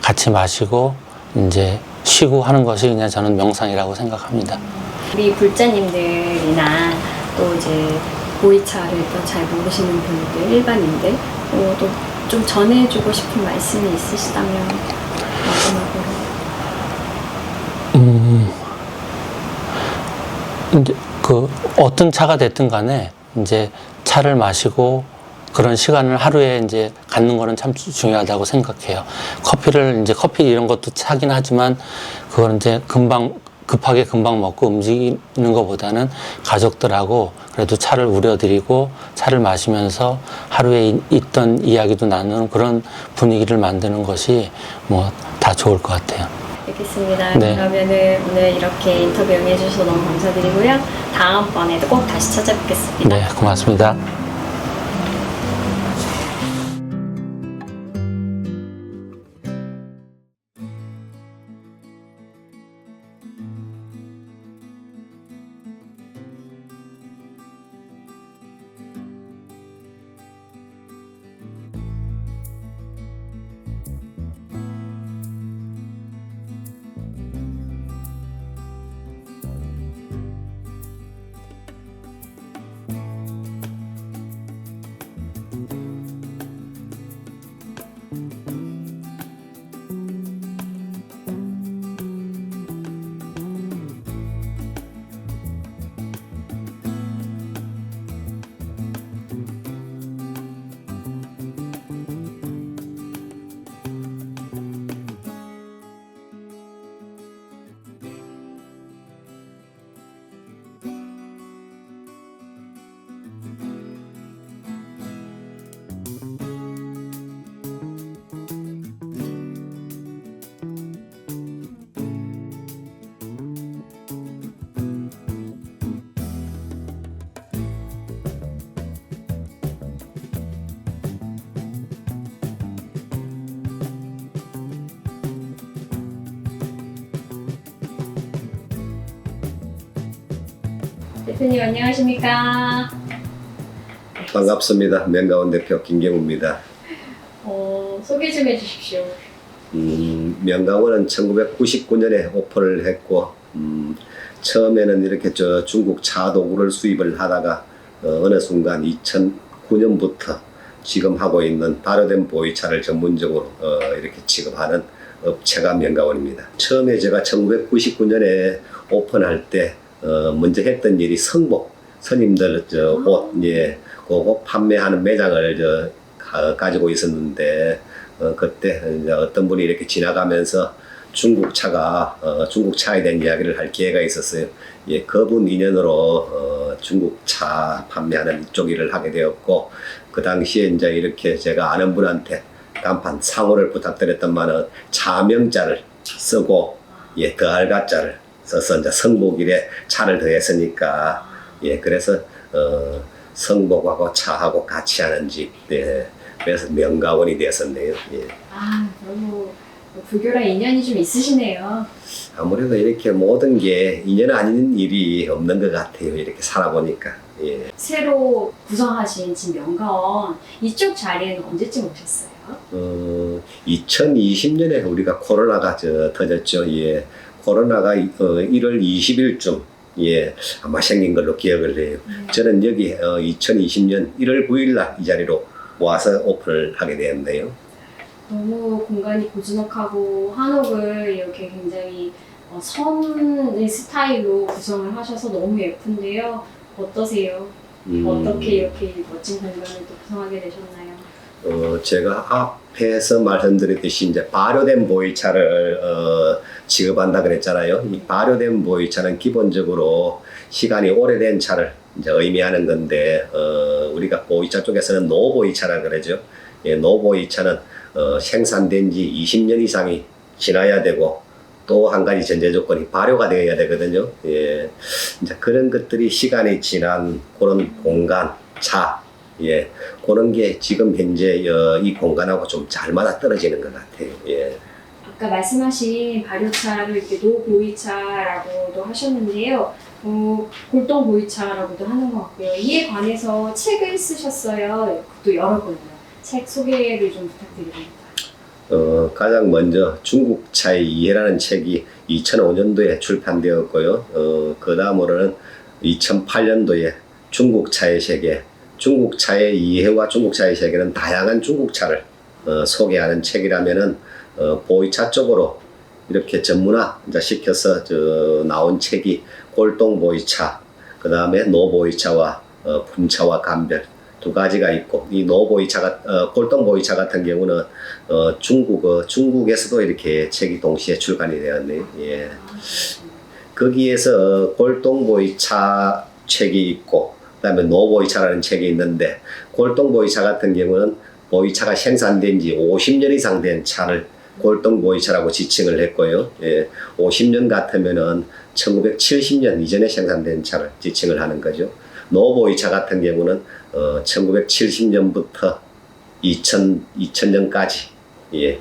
같이 마시고 쉬고 하는 것이 그냥 저는 명상이라고 생각합니다. 우리 불자님들이나 또 보이차를 또 잘 모르시는 분들, 일반인들, 또 좀 전해주고 싶은 말씀이 있으시다면 마지막으로. 어떤 차가 됐든 간에 차를 마시고 그런 시간을 하루에 갖는 거는 참 중요하다고 생각해요. 커피 이런 것도 차긴 하지만 그건 급하게 금방 먹고 움직이는 것보다는 가족들하고 그래도 차를 우려드리고 차를 마시면서 하루에 있던 이야기도 나누는 그런 분위기를 만드는 것이 뭐 다 좋을 것 같아요. 알겠습니다. 네. 그러면은 오늘 이렇게 인터뷰 응해주셔서 너무 감사드리고요. 다음번에도 꼭 다시 찾아뵙겠습니다. 네, 고맙습니다. 대표님 안녕하십니까? 반갑습니다. 명가원 대표 김경우입니다. 소개 좀 해주십시오. 명가원은 1999년에 오픈을 했고, 처음에는 이렇게 중국 차 도구를 수입을 하다가 어느 순간 2009년부터 지금 하고 있는 발효된 보이차를 전문적으로 이렇게 취급하는 업체가 명가원입니다. 처음에 제가 1999년에 오픈할 때 먼저 했던 일이 성복, 스님들 옷, 예, 그거 판매하는 매장을 가지고 있었는데 그때 이제 어떤 분이 이렇게 지나가면서 중국 차에 대한 이야기를 할 기회가 있었어요. 예, 그분 인연으로 중국 차 판매하는 이쪽 일을 하게 되었고, 그 당시에 이제 이렇게 제가 아는 분한테 간판 상호를 부탁드렸던만은 차명자를 쓰고, 예, 더할 가자를 써서 이제 성복일에 차를 더했으니까, 예, 그래서 성복하고 차하고 같이 하는 집, 예, 그래서 명가원이 되었었네요. 예. 너무 불교랑 인연이 좀 있으시네요. 아무래도 이렇게 모든 게 인연 아닌 일이 없는 것 같아요. 이렇게 살아보니까. 예. 새로 구성하신 지금 명가원 이쪽 자리에는 언제쯤 오셨어요? 2020년에 우리가 코로나가 터졌죠. 예. 코로나가 1월 20일쯤 예, 아마 생긴 걸로 기억을 해요. 저는 여기 2020년 1월 9일 날 이 자리로 와서 오픈을 하게 되었네요. 너무 공간이 고즈넉하고 한옥을 이렇게 굉장히 선의 스타일로 구성을 하셔서 너무 예쁜데요. 어떠세요? 어떻게 이렇게 멋진 공간을 또 구성하게 되셨나요? 제가 앞에서 말씀드렸듯이 이제 발효된 보이차를 취급한다 그랬잖아요. 이 발효된 보이차는 기본적으로 시간이 오래된 차를 이제 의미하는 건데, 우리가 보이차 쪽에서는 노보이차라 그러죠. 예, 노보이차는 생산된 지 20년 이상이 지나야 되고, 또 한 가지 전제 조건이 발효가 되어야 되거든요. 예, 이제 그런 것들이 시간이 지난 그런 공간, 차, 예, 그런 게 지금 현재 이 공간하고 좀 잘 맞아 떨어지는 것 같아요. 예. 아까 말씀하신 발효차를 이렇게 노보이차라고도 하셨는데요. 골동 보이차라고도 하는 것 같고요. 이에 관해서 책을 쓰셨어요. 또 여러 권이요. 책 소개를 좀 부탁드립니다. 가장 먼저 중국차의 이해라는 책이 2005년도에 출판되었고요. 그 다음으로는 2008년도에 중국차의 세계, 중국차의 이해와 중국차의 세계는 다양한 중국차를 소개하는 책이라면은 보이차 쪽으로 이렇게 전문화 이제 시켜서 나온 책이 골동 보이차, 그 다음에 노보이차와 분차와 감별 두 가지가 있고, 이 노보이차가 골동 보이차 같은 경우는 중국에서도 이렇게 책이 동시에 출간이 되었네요. 예. 거기에서 골동 보이차 책이 있고, 그다음에 노보이차라는 책이 있는데, 골동 보이차 같은 경우는 보이차가 생산된 지 50년 이상 된 차를 골동 보이차라고 지칭을 했고요. 예, 50년 같으면은 1970년 이전에 생산된 차를 지칭을 하는 거죠. 노보이차 같은 경우는 1970년부터 2000년까지 예,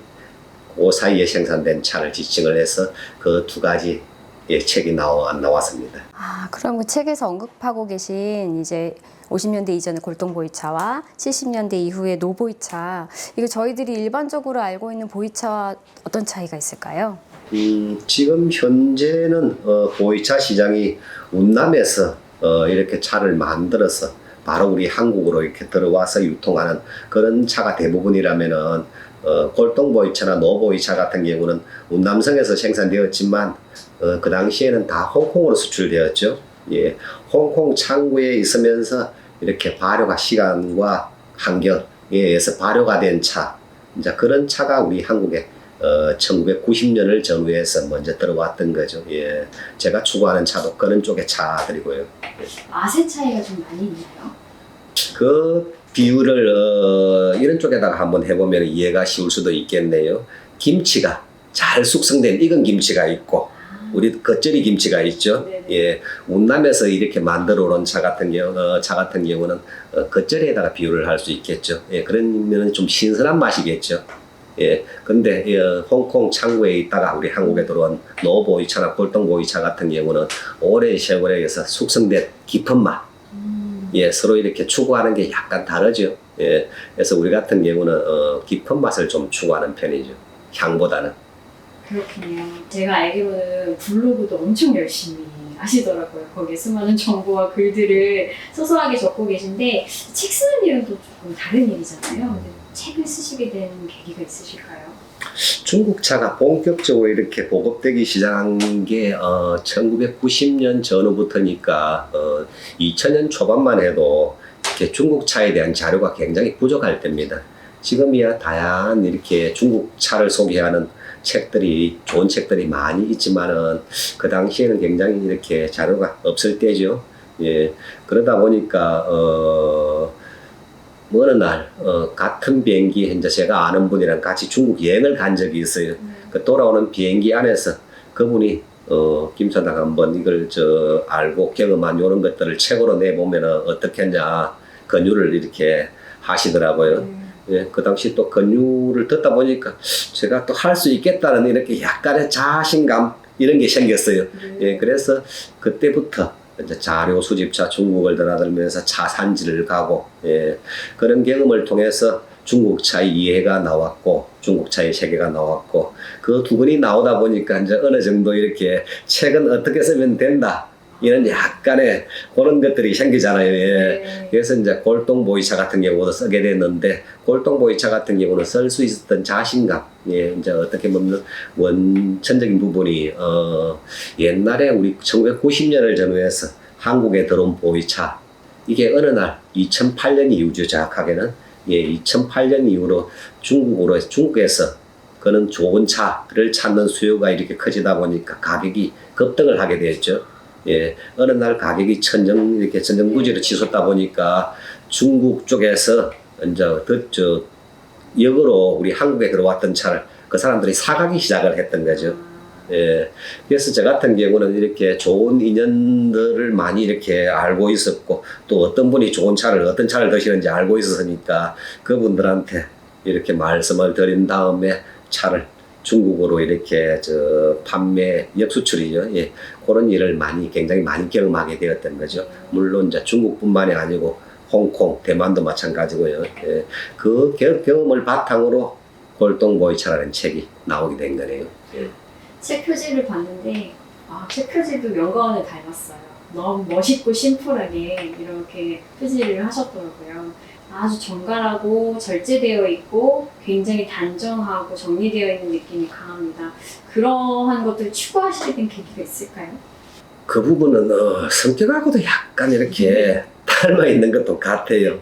그 사이에 생산된 차를 지칭을 해서 그 두 가지 예, 책이 나왔습니다. 그럼 그 책에서 언급하고 계신 이제 50년대 이전의 골동보이차와 70년대 이후의 노보이차, 이거 저희들이 일반적으로 알고 있는 보이차와 어떤 차이가 있을까요? 지금 현재는 보이차 시장이 운남에서 이렇게 차를 만들어서 바로 우리 한국으로 이렇게 들어와서 유통하는 그런 차가 대부분이라면은 골동보이차나 노보이차 같은 경우는 운남성에서 생산되었지만 그 당시에는 다 홍콩으로 수출되었죠. 예, 홍콩 창구에 있으면서 이렇게 발효가 시간과 환경에 의해서 발효가 된 차, 이제 그런 차가 우리 한국에 1990년을 전후해서 먼저 들어왔던 거죠. 예, 제가 추구하는 차도 그런 쪽의 차들이고요. 맛의 차이가 좀 많이 있나요? 그 비율을 이런 쪽에다가 한번 해보면 이해가 쉬울 수도 있겠네요. 김치가 잘 숙성된 익은 김치가 있고, 우리 겉절이 김치가 있죠. 네네. 예, 운남에서 이렇게 만들어 온 차 같은 경우는 겉절이에다가 비유를 할 수 있겠죠. 예, 그러면 좀 신선한 맛이겠죠. 예, 근데 홍콩 창구에 있다가 우리 한국에 들어온 노보이차나 골동보이차 같은 경우는 오랜 세월에 의해서 숙성된 깊은 맛, 예, 서로 이렇게 추구하는 게 약간 다르죠. 예, 그래서 우리 같은 경우는 깊은 맛을 좀 추구하는 편이죠. 향보다는. 그렇군요. 제가 알기로는 블로그도 엄청 열심히 하시더라고요. 거기에 수많은 정보와 글들을 소소하게 적고 계신데 책 쓰는 일은 또 조금 다른 일이잖아요. 근데 책을 쓰시게 된 계기가 있으실까요? 중국 차가 본격적으로 이렇게 보급되기 시작한 게 1990년 전후부터니까 2000년 초반만 해도 이렇게 중국 차에 대한 자료가 굉장히 부족할 때입니다. 지금이야 다양한 이렇게 중국 차를 소개하는 책들이 좋은 책들이 많이 있지만은 그 당시에는 굉장히 이렇게 자료가 없을 때죠. 예, 그러다 보니까 어느 날 같은 비행기 이제 제가 아는 분이랑 같이 중국 여행을 간 적이 있어요. 그 돌아오는 비행기 안에서 그분이 김사장 한번 이걸 알고 경험한 이런 것들을 책으로 내보면은 어떻겠냐 권유를 이렇게 하시더라고요. 예, 그 당시 또 권유를 듣다 보니까 제가 또 할 수 있겠다는 이렇게 약간의 자신감 이런 게 생겼어요. 예, 그래서 그때부터 이제 자료 수집차 중국을 드나들면서 차 산지를 가고, 예, 그런 경험을 통해서 중국 차의 이해가 나왔고 중국 차의 세계가 나왔고 그 두 권이 나오다 보니까 이제 어느 정도 이렇게 책은 어떻게 쓰면 된다 이런 약간의 그런 것들이 생기잖아요. 예. 네. 그래서 이제 골동보이차 같은 경우도 쓰게 됐는데 골동보이차 같은 경우는 쓸 수 있었던 자신감, 예, 이제 어떻게 보면 원천적인 부분이 옛날에 우리 1990년을 전후해서 한국에 들어온 보이차 이게 어느 날 2008년 이후죠. 정확하게는 예, 2008년 이후로 중국에서 그런 좋은 차를 찾는 수요가 이렇게 커지다 보니까 가격이 급등을 하게 됐죠. 예, 어느 날 가격이 이렇게 천정부지로 치솟다 보니까 중국 쪽에서 이제 역으로 우리 한국에 들어왔던 차를 그 사람들이 사가기 시작을 했던 거죠. 예, 그래서 저 같은 경우는 이렇게 좋은 인연들을 많이 이렇게 알고 있었고 또 어떤 분이 좋은 차를 어떤 차를 드시는지 알고 있었으니까 그분들한테 이렇게 말씀을 드린 다음에 차를 중국으로 이렇게 판매 역수출이죠. 예, 그런 일을 굉장히 많이 경험하게 되었던 거죠. 물론 이제 중국뿐만이 아니고 홍콩, 대만도 마찬가지고요. 예, 그 경험을 바탕으로 골동보이차라는 책이 나오게 된 거네요. 예. 책 표지를 봤는데 책 표지도 연가원을 닮았어요. 너무 멋있고 심플하게 이렇게 표지를 하셨더라고요. 아주 정갈하고 절제되어 있고 굉장히 단정하고 정리되어 있는 느낌이 강합니다. 그러한 것들을 추구하시게 된 계기가 있을까요? 그 부분은 성격하고도 약간 이렇게 닮아 있는 것도 같아요.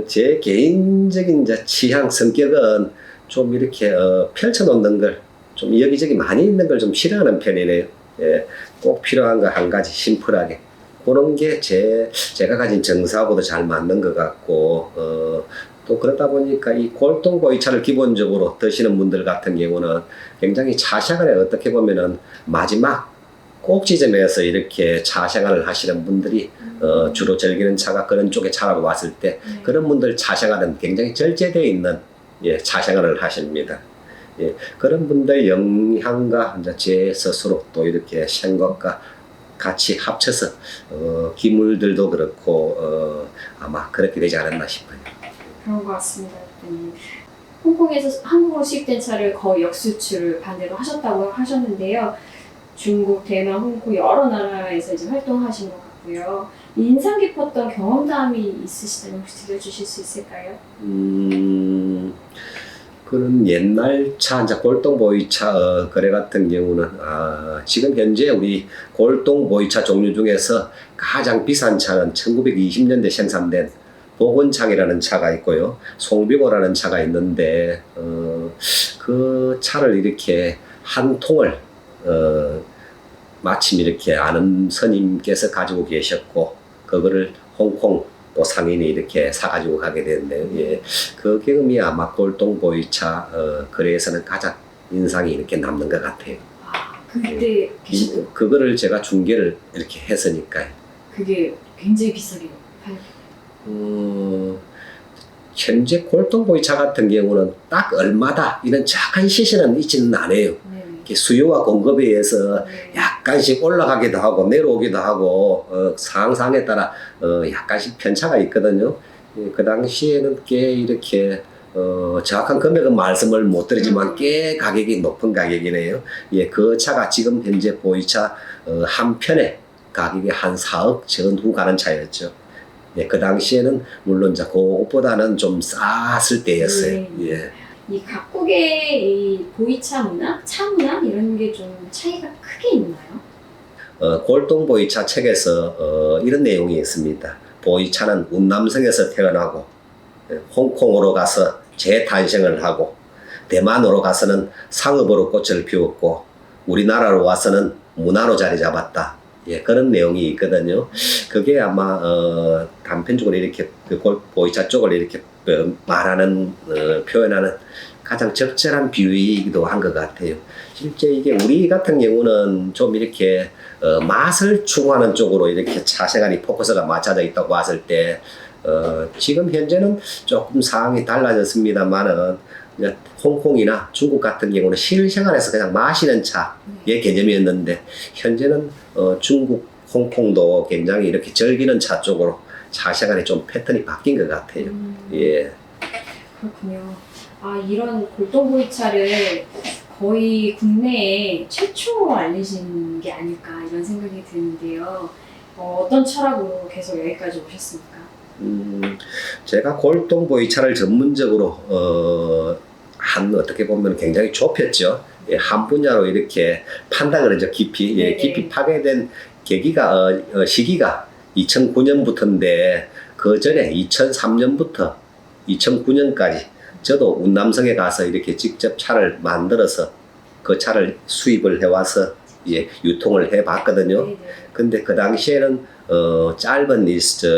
제 개인적인 이제 취향 성격은 좀 이렇게 펼쳐놓는 걸 좀 여기저기 많이 있는 걸 좀 싫어하는 편이네요. 예, 꼭 필요한 거 한 가지 심플하게 그런 게 제가 가진 정서하고도 잘 맞는 것 같고 또 그러다 보니까 이 골동보이차를 기본적으로 드시는 분들 같은 경우는 굉장히 차 생활에 어떻게 보면은 마지막 꼭지점에서 이렇게 차 생활을 하시는 분들이 주로 즐기는 차가 그런 쪽의 차라고 봤을 때 그런 분들 차 생활은 굉장히 절제되어 있는 예, 차 생활을 하십니다. 예, 그런 분들의 영향과 이제 제 스스로 또 이렇게 생각과 같이 합쳐서 기물들도 그렇고 아마 그렇게 되지 않았나 싶어요. 그런 것 같습니다. 홍콩에서 한국으로 수입된 차를 거의 역수출을 반대로 하셨다고 하셨는데요. 중국, 대만, 홍콩 여러 나라에서 이제 활동하신 것 같고요. 인상 깊었던 경험담이 있으시다면 혹시 들려주실 수 있을까요? 그런 옛날 차, 이제 골동보이차 거래 같은 경우는 지금 현재 우리 골동보이차 종류 중에서 가장 비싼 차는 1920년대 생산된 복원창이라는 차가 있고요. 송비고라는 차가 있는데 그 차를 이렇게 한 통을 마침 이렇게 아는 스님께서 가지고 계셨고 그거를 홍콩 또 상인이 이렇게 사가지고 가게 됐는데요. 예, 그 경험이 아마 골동보이차 거래에서는 가장 인상이 이렇게 남는 것 같아요. 그때 계셨던 그거를 제가 중개를 이렇게 했으니까요. 그게 굉장히 비싸게 팔렸어요. 현재 골동보이차 같은 경우는 딱 얼마다 이런 정확한 시세는 있지는 않아요. 네. 이렇게 수요와 공급에 의해서 네. 약간씩 올라가기도 하고 내려오기도 하고 상황에 따라 약간씩 편차가 있거든요. 예, 그 당시에는 꽤 이렇게 정확한 금액은 말씀을 못 드리지만 꽤 가격이 높은 가격이네요. 예, 그 차가 지금 현재 보이차 한 편에 가격이 한 4억 전후 가는 차였죠. 예, 그 당시에는 물론 이제 그것보다는 좀 쌌을 때였어요. 예. 이 각국의 이 보이차 문화, 차 문화 이런 게 좀 차이가 크게 있나요? 골동보이차 책에서 이런 내용이 있습니다. 보이차는 운남성에서 태어나고 홍콩으로 가서 재탄생을 하고 대만으로 가서는 상업으로 꽃을 피웠고 우리나라로 와서는 문화로 자리 잡았다. 예, 그런 내용이 있거든요. 그게 아마 단편적으로 이렇게 그 보이차 쪽을 이렇게 말하는 표현하는 가장 적절한 비유이기도 한 것 같아요. 실제 이게 우리 같은 경우는 좀 이렇게 맛을 추구하는 쪽으로 이렇게 차세간이 포커스가 맞춰져 있다고 봤을 때 지금 현재는 조금 상황이 달라졌습니다만은 홍콩이나 중국 같은 경우는 실생활에서 그냥 마시는 차의 개념이었는데 현재는 중국, 홍콩도 굉장히 이렇게 즐기는 차 쪽으로 차세간이 좀 패턴이 바뀐 것 같아요. 예. 그렇군요. 아, 이런 골동보이차를 거의 국내에 최초 알리신 게 아닐까 이런 생각이 드는데요. 어떤 철학으로 계속 여기까지 오셨습니까? 제가 골동보이차를 전문적으로 어떻게 보면 굉장히 좁혔죠. 예, 한 분야로 이렇게 판단을 하죠. 깊이. 예, 깊이 파괴된 계기가 시기가 2009년부터인데 그 전에 2003년부터 2009년까지 저도 운남성에 가서 이렇게 직접 차를 만들어서 그 차를 수입을 해와서 유통을 해봤거든요. 근데 그 당시에는 짧은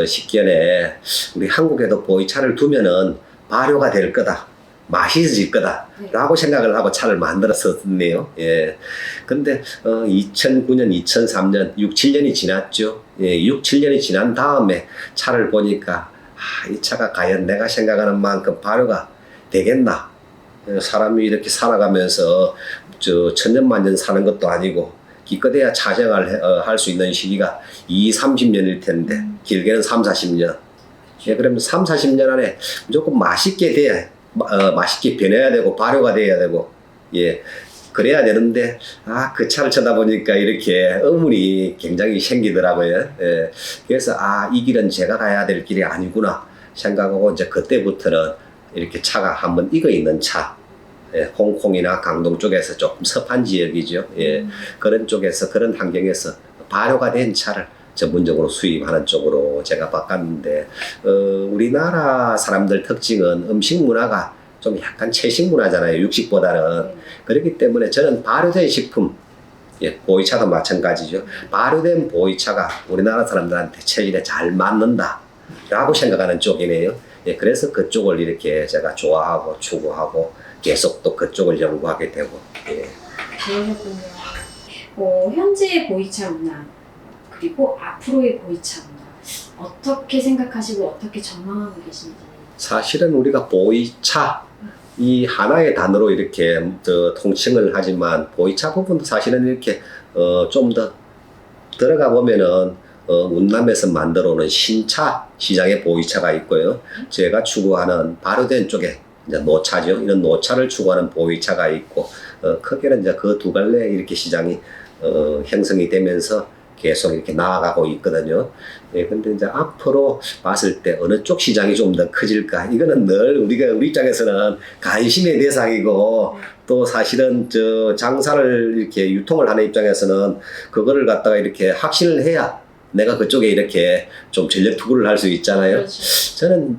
식견에 우리 한국에도 보이차를 두면은 발효가 될 거다, 맛있어질 거다라고 생각을 하고 차를 만들었었네요. 예. 근데 2009년, 2003년, 6, 7년이 지났죠. 예, 6, 7년이 지난 다음에 차를 보니까 이 차가 과연 내가 생각하는 만큼 발효가 되겠나? 사람이 이렇게 살아가면서 천년만년 사는 것도 아니고 기껏해야 차생활 할 수 있는 시기가 30년일 텐데 길게는 30-40년. 예, 그러면 30-40년 안에 무조건 맛있게 돼야 맛있게 변해야 되고 발효가 돼야 되고 예 그래야 되는데 그 차를 쳐다보니까 이렇게 의문이 굉장히 생기더라고요. 예, 그래서 이 길은 제가 가야 될 길이 아니구나 생각하고 이제 그때부터는 이렇게 차가 한번 익어 있는 차, 예, 홍콩이나 강동 쪽에서 조금 습한 지역이죠. 예, 그런 쪽에서 그런 환경에서 발효가 된 차를 전문적으로 수입하는 쪽으로 제가 바꿨는데 우리나라 사람들 특징은 음식 문화가 좀 약간 채식 문화잖아요. 육식보다는. 그렇기 때문에 저는 발효된 식품, 예, 보이차도 마찬가지죠. 발효된 보이차가 우리나라 사람들한테 체질에 잘 맞는다 라고 생각하는 쪽이네요. 예, 그래서 그쪽을 이렇게 제가 좋아하고 추구하고 계속 또 그쪽을 연구하게 되고. 예. 그러셨군요. 현재의 보이차 문화 그리고 앞으로의 보이차 문화 어떻게 생각하시고 어떻게 전망하고 계신지. 사실은 우리가 보이차 이 하나의 단어로 이렇게 통칭을 하지만 보이차 부분도 사실은 이렇게 좀 더 들어가 보면은 운남에서 만들어 오는 신차 시장의 보이차가 있고요. 제가 추구하는 발효된 쪽에 이제 노차죠. 이런 노차를 추구하는 보이차가 있고 크게는 이제 그 두 갈래 이렇게 시장이 형성이 되면서 계속 이렇게 나아가고 있거든요. 예, 근데 이제 앞으로 봤을 때 어느 쪽 시장이 좀 더 커질까? 이거는 늘 우리 입장에서는 관심의 대상이고 또 사실은 장사를 이렇게 유통을 하는 입장에서는 그거를 갖다가 이렇게 확신을 해야 내가 그쪽에 이렇게 좀 전력 투구를 할 수 있잖아요. 그렇죠. 저는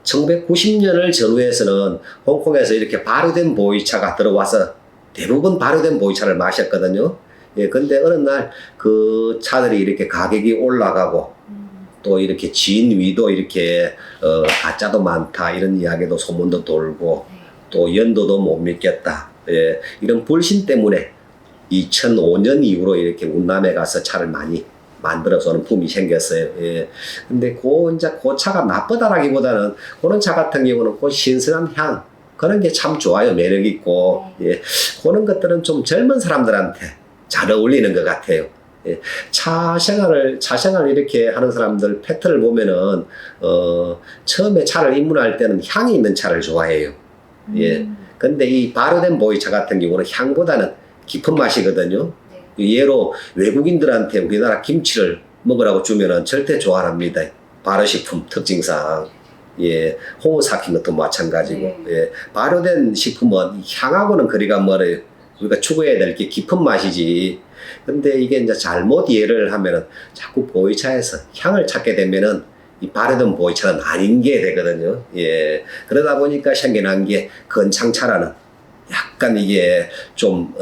1990년을 전후해서는 홍콩에서 이렇게 발효된 보이차가 들어와서 대부분 발효된 보이차를 마셨거든요. 예, 근데 어느 날 그 차들이 이렇게 가격이 올라가고 또 이렇게 진위도 이렇게 가짜도 많다 이런 이야기도 소문도 돌고 또 연도도 못 믿겠다. 예, 이런 불신 때문에 2005년 이후로 이렇게 운남에 가서 차를 많이 만들어서 오는 품이 생겼어요. 예. 근데 그 차가 나쁘다라기보다는 그런 차 같은 경우는 그 신선한 향 그런 게 참 좋아요. 매력 있고 예. 그런 것들은 좀 젊은 사람들한테 잘 어울리는 것 같아요. 예. 차 생활 이렇게 하는 사람들 패턴을 보면은 처음에 차를 입문할 때는 향이 있는 차를 좋아해요. 예. 근데 이 발효된 보이차 같은 경우는 향보다는 깊은 맛이거든요. 예로 외국인들한테 우리나라 김치를 먹으라고 주면은 절대 좋아 안 합니다. 발효식품 특징상. 예, 홍어 삭힌 것도 마찬가지고. 예, 발효된 식품은 향하고는 거리가 멀어요. 우리가 추구해야 될 게 깊은 맛이지. 근데 이게 이제 잘못 이해를 하면은 자꾸 보이차에서 향을 찾게 되면은 이 발효된 보이차는 아닌 게 되거든요. 예, 그러다 보니까 생겨난 게 건창차라는 약간 이게 좀,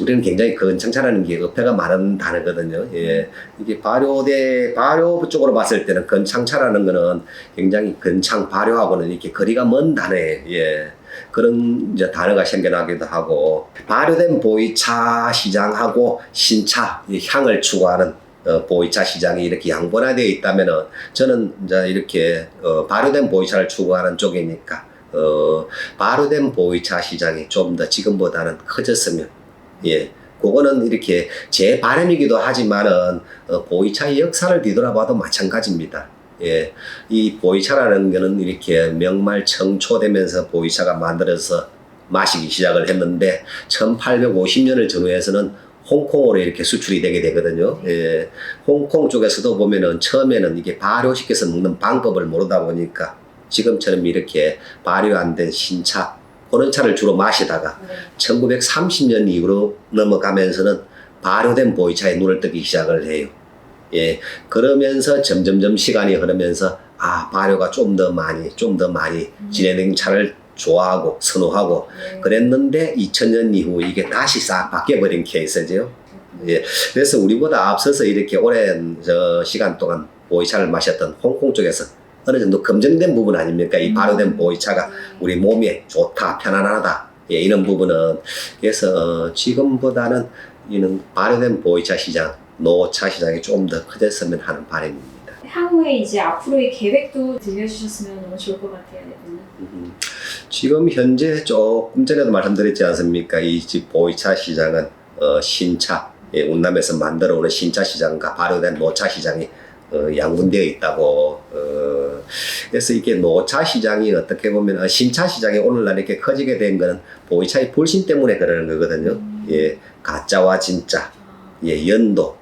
우리는 굉장히 건창차라는 게 어폐가 많은 단어거든요. 예. 이게 발효 쪽으로 봤을 때는 건창차라는 거는 굉장히 건창, 발효하고는 이렇게 거리가 먼 단어예요. 예. 그런 이제 단어가 생겨나기도 하고, 발효된 보이차 시장하고 신차, 이 향을 추구하는 보이차 시장이 이렇게 양분화되어 있다면은 저는 이제 이렇게, 발효된 보이차를 추구하는 쪽이니까, 발효된 보이차 시장이 좀 더 지금보다는 커졌으면, 예, 그거는 이렇게 제 바람이기도 하지만은, 보이차의 역사를 뒤돌아봐도 마찬가지입니다. 예, 이 보이차라는 거는 이렇게 명말 청초되면서 보이차가 만들어서 마시기 시작을 했는데, 1850년을 전후해서는 홍콩으로 이렇게 수출이 되게 되거든요. 예, 홍콩 쪽에서도 보면은 처음에는 이게 발효시켜서 먹는 방법을 모르다 보니까 지금처럼 이렇게 발효 안 된 신차, 그런 차를 주로 마시다가 1930년 이후로 넘어가면서는 발효된 보이차에 눈을 뜨기 시작을 해요. 예, 그러면서 점점점 시간이 흐르면서 발효가 좀 더 많이 진행된 차를 좋아하고 선호하고 그랬는데 2000년 이후 이게 다시 싹 바뀌어버린 케이스죠. 예, 그래서 우리보다 앞서서 이렇게 오랜 시간 동안 보이차를 마셨던 홍콩 쪽에서 어느 정도 검증된 부분 아닙니까? 이 발효된 보이차가 우리 몸에 좋다, 편안하다. 예, 이런 부분은. 그래서 지금보다는 이는 발효된 보이차 시장, 노차 시장이 좀 더 커졌으면 하는 바람입니다. 향후에 이제 앞으로의 계획도 들려주셨으면 너무 좋을 것 같아요, 대표님. 지금 현재 조금 전에도 말씀드렸지 않습니까? 이 집 보이차 시장은 신차, 예, 운남에서 만들어 오는 신차 시장과 발효된 노차 시장이 양분되어 있다고. 그래서 이게 노차 시장이 어떻게 보면 신차 시장이 오늘날 이렇게 커지게 된 거는 보이차의 불신 때문에 그러는 거거든요. 예, 가짜와 진짜, 예, 연도의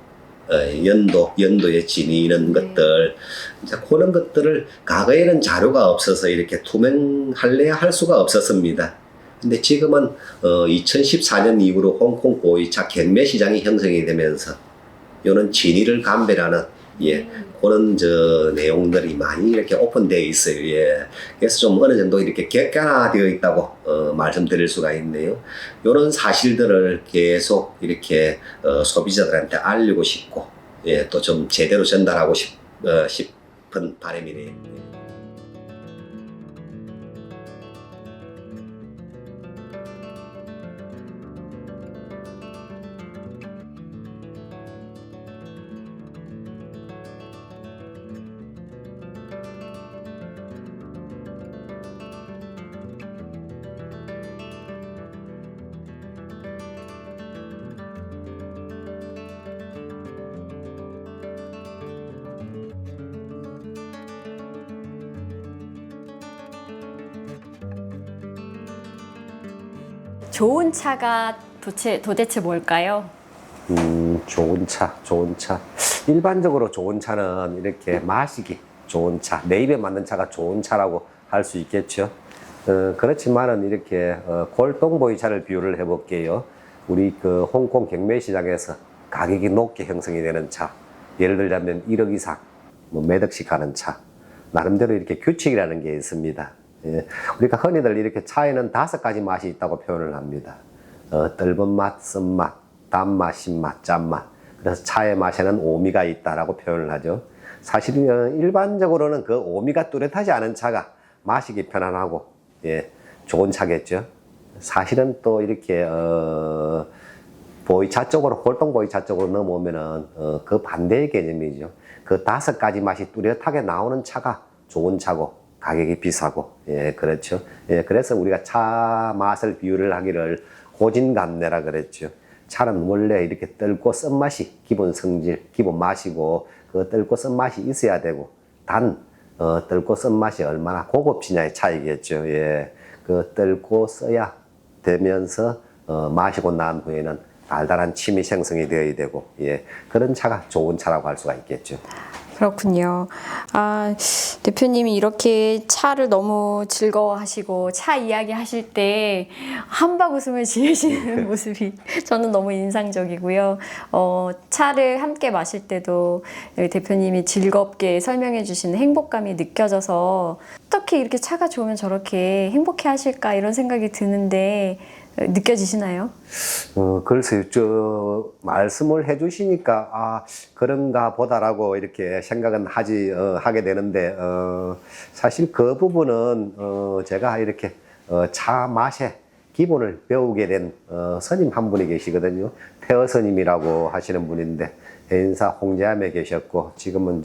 진위 이런 것들, 이제 그런 것들을 과거에는 자료가 없어서 이렇게 투명할래야 할 수가 없었습니다. 근데 지금은 2014년 이후로 홍콩 보이차 경매 시장이 형성이 되면서 이런 진위를 감별하는 예, 그런 내용들이 많이 이렇게 오픈되어 있어요. 예. 그래서 좀 어느 정도 이렇게 객관화되어 있다고 말씀드릴 수가 있네요. 이런 사실들을 계속 이렇게 소비자들한테 알리고 싶고, 예, 또 좀 제대로 전달하고 싶은 바람이네요. 좋은 차가 도대체 뭘까요? 좋은 차. 일반적으로 좋은 차는 이렇게 마시기 좋은 차, 내 입에 맞는 차가 좋은 차라고 할 수 있겠죠. 그렇지만은 이렇게 골동보이차를 비유를 해볼게요. 우리 그 홍콩 경매 시장에서 가격이 높게 형성이 되는 차, 예를 들자면 1억 이상, 몇 억씩 하는 차, 나름대로 이렇게 규칙이라는 게 있습니다. 예, 우리가 흔히들 이렇게 차에는 5가지 맛이 있다고 표현을 합니다. 떫은 맛, 쓴맛, 단맛, 신맛, 짠맛. 그래서 차의 맛에는 오미가 있다라고 표현을 하죠. 사실 일반적으로는 그 오미가 뚜렷하지 않은 차가 마시기 편안하고, 예, 좋은 차겠죠. 사실은 또 이렇게 보이차 쪽으로, 골동 보이차 쪽으로 넘어오면은, 그 반대의 개념이죠. 그 5가지 맛이 뚜렷하게 나오는 차가 좋은 차고, 가격이 비싸고, 예, 그렇죠. 예, 그래서 우리가 차 맛을 비유를 하기를 고진감래라 그랬죠. 차는 원래 이렇게 뜰고 쓴맛이 기본 성질, 기본 맛이고, 그 뜰고 쓴맛이 있어야 되고, 뜰고 쓴맛이 얼마나 고급지냐의 차이겠죠. 예, 그 뜰고 써야 되면서, 마시고 난 후에는 달달한 침이 생성이 되어야 되고, 예, 그런 차가 좋은 차라고 할 수가 있겠죠. 그렇군요. 아, 대표님이 이렇게 차를 너무 즐거워하시고 차 이야기 하실 때 한박 웃음을 지으시는 모습이 저는 너무 인상적이고요. 차를 함께 마실 때도 대표님이 즐겁게 설명해 주시는 행복감이 느껴져서 어떻게 이렇게 차가 좋으면 저렇게 행복해 하실까 이런 생각이 드는데 느껴지시나요? 글쎄요, 말씀을 해주시니까, 그런가 보다라고 이렇게 생각은 하게 되는데, 사실 그 부분은, 제가 이렇게, 차 맛의 기본을 배우게 된, 스님 한 분이 계시거든요. 태어 스님이라고 하시는 분인데, 해인사 홍제암에 계셨고, 지금은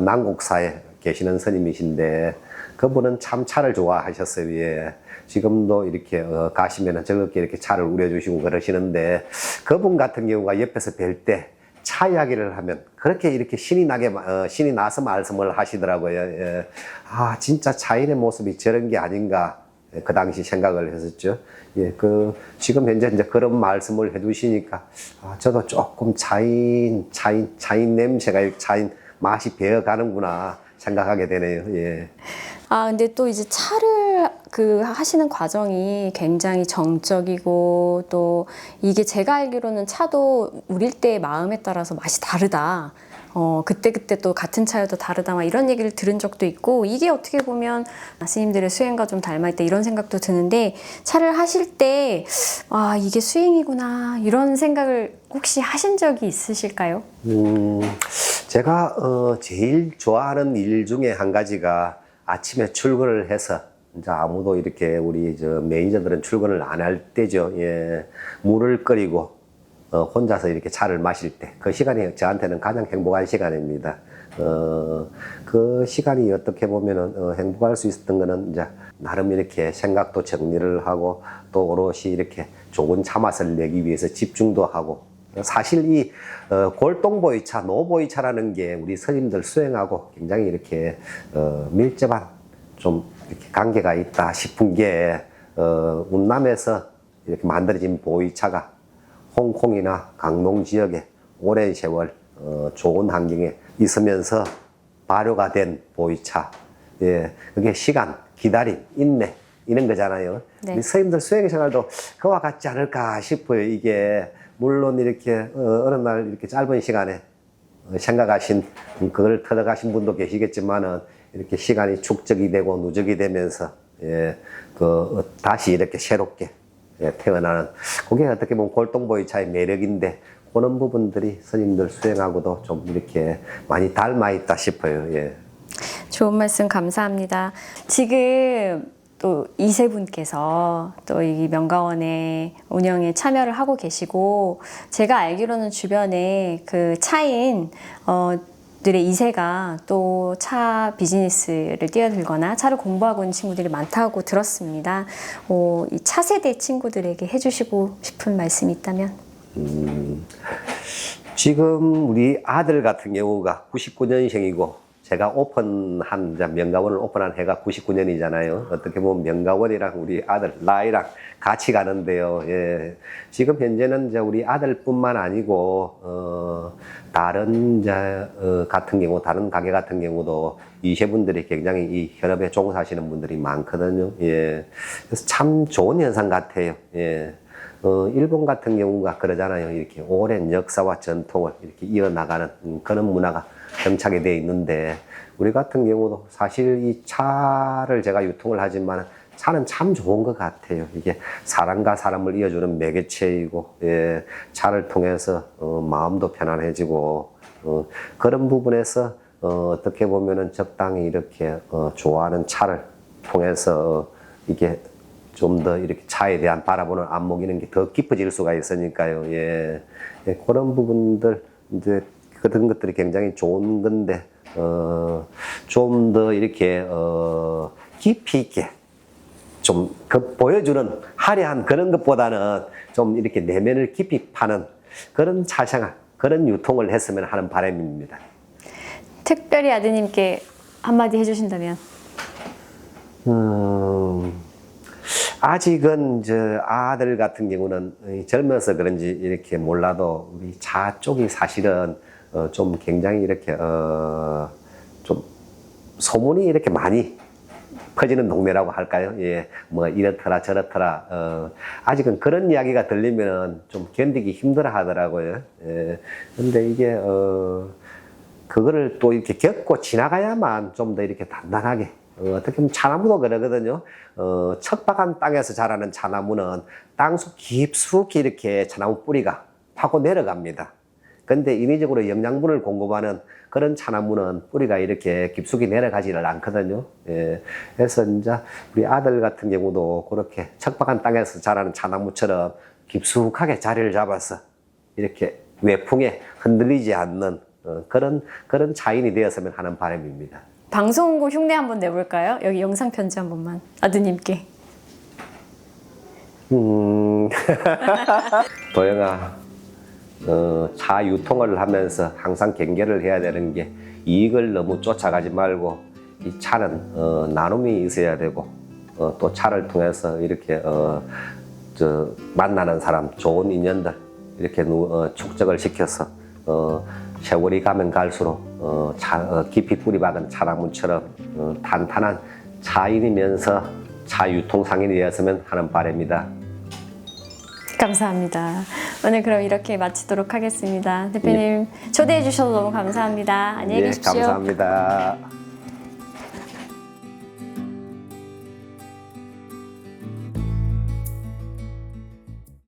난곡사에 계시는 스님이신데, 그분은 참 차를 좋아하셨어요. 예. 지금도 이렇게 가시면은 즐겁게 이렇게 차를 우려주시고 그러시는데, 그분 같은 경우가 옆에서 뵐 때 차 이야기를 하면 그렇게 이렇게 신이 나서 말씀을 하시더라고요. 예. 진짜 차인의 모습이 저런 게 아닌가. 그 당시 생각을 했었죠. 예, 지금 현재 이제 그런 말씀을 해주시니까, 저도 조금 차인 냄새가, 차인 맛이 배어가는구나 생각하게 되네요. 예. 근데 또 이제 차를 하시는 과정이 굉장히 정적이고 또 이게 제가 알기로는 차도 우릴 때의 마음에 따라서 맛이 다르다. 그때 또 같은 차여도 다르다. 막 이런 얘기를 들은 적도 있고 이게 어떻게 보면 스님들의 수행과 좀 닮아있다 이런 생각도 드는데 차를 하실 때 이게 수행이구나 이런 생각을 혹시 하신 적이 있으실까요? 제가 제일 좋아하는 일 중에 한 가지가 아침에 출근을 해서 이제 아무도 이렇게 우리 매니저들은 출근을 안 할 때죠. 예, 물을 끓이고 혼자서 이렇게 차를 마실 때 그 시간이 저한테는 가장 행복한 시간입니다. 그 시간이 어떻게 보면은 행복할 수 있었던 거는 이제 나름 이렇게 생각도 정리를 하고 또 오롯이 이렇게 좋은 차 맛을 내기 위해서 집중도 하고 사실 이 골동보이차, 노보이차라는 게 우리 스님들 수행하고 굉장히 이렇게 밀접한 좀 이렇게 관계가 있다 싶은 게 운남에서 이렇게 만들어진 보이차가 홍콩이나 강농 지역에 오랜 세월 좋은 환경에 있으면서 발효가 된 보이차. 예, 그게 시간, 기다림, 인내 이런 거잖아요. 네. 우리 스님들 수행 생활도 그와 같지 않을까 싶어요. 이게 물론 이렇게 어느 날 이렇게 짧은 시간에 생각하신 그걸 터득하신 분도 계시겠지만은 이렇게 시간이 축적이 되고 누적이 되면서 다시 이렇게 새롭게 태어나는 그게 어떻게 보면 골동보이차의 매력인데 그런 부분들이 스님들 수행하고도 좀 이렇게 많이 닮아 있다 싶어요. 예. 좋은 말씀 감사합니다. 지금 또 이세분께서 또 이 명가원의 운영에 참여를 하고 계시고 제가 알기로는 주변에 그 차인 들의 2세가 또 차 비즈니스를 뛰어들거나 차를 공부하고 있는 친구들이 많다고 들었습니다. 이 차세대 친구들에게 해주시고 싶은 말씀이 있다면? 지금 우리 아들 같은 경우가 99년생이고 제가 명가원을 오픈한 해가 99년이잖아요. 어떻게 보면 명가원이랑 우리 아들 나이랑 같이 가는데요. 예. 지금 현재는 이제 우리 아들뿐만 아니고 다른 다른 가게 같은 경우도 이세분들이 굉장히 이 현업에 종사하시는 분들이 많거든요. 예. 그래서 참 좋은 현상 같아요. 예. 일본 같은 경우가 그러잖아요. 이렇게 오랜 역사와 전통을 이렇게 이어나가는 그런 문화가 정착이 되어 있는데 우리 같은 경우도 사실 이 차를 제가 유통을 하지만 차는 참 좋은 것 같아요. 이게 사람과 사람을 이어주는 매개체이고 차를 통해서 마음도 편안해지고 그런 부분에서 어떻게 보면은 적당히 이렇게 좋아하는 차를 통해서 이게 좀 더 이렇게 차에 대한 바라보는 안목 이런 게 더 깊어질 수가 있으니까요. 예. 예, 그런 부분들 이제 그런 것들이 굉장히 좋은 건데 좀 더 이렇게 깊이 있게 좀 보여주는 화려한 그런 것보다는 좀 이렇게 내면을 깊이 파는 그런 차생활, 그런 유통을 했으면 하는 바람입니다. 특별히 아드님께 한마디 해주신다면? 아직은 아들 같은 경우는 젊어서 그런지 이렇게 몰라도 우리 차 쪽이 사실은 좀 굉장히 이렇게 좀 소문이 이렇게 많이 퍼지는 동네라고 할까요? 예, 뭐 이렇더라 저렇더라. 아직은 그런 이야기가 들리면 좀 견디기 힘들어 하더라고요. 예, 근데 이게 그거를 또 이렇게 겪고 지나가야만 좀 더 이렇게 단단하게 어떻게 보면 차나무도 그러거든요. 척박한 땅에서 자라는 차나무는 땅속 깊숙이 이렇게 차나무 뿌리가 파고 내려갑니다. 근데 인위적으로 영양분을 공급하는 그런 차나무는 뿌리가 이렇게 깊숙이 내려가지를 않거든요. 예. 그래서 이제 우리 아들 같은 경우도 그렇게 척박한 땅에서 자라는 차나무처럼 깊숙하게 자리를 잡아서 이렇게 외풍에 흔들리지 않는 그런 차인이 되었으면 하는 바람입니다. 방송국 흉내 한번 내볼까요? 여기 영상 편지 한 번만 아드님께. 도영아, 차 유통을 하면서 항상 경계를 해야 되는 게 이익을 너무 쫓아가지 말고 이 차는 나눔이 있어야 되고 또 차를 통해서 이렇게 만나는 사람, 좋은 인연들 이렇게 축적을 시켜서 세월이 가면 갈수록 깊이 뿌리 박은 차나무처럼 탄탄한 차인이면서 차 유통상인이 되었으면 하는 바람입니다. 감사합니다. 오늘 그럼 이렇게 마치도록 하겠습니다. 대표님 초대해 주셔서 너무 감사합니다. 안녕히 계십시오. 감사합니다.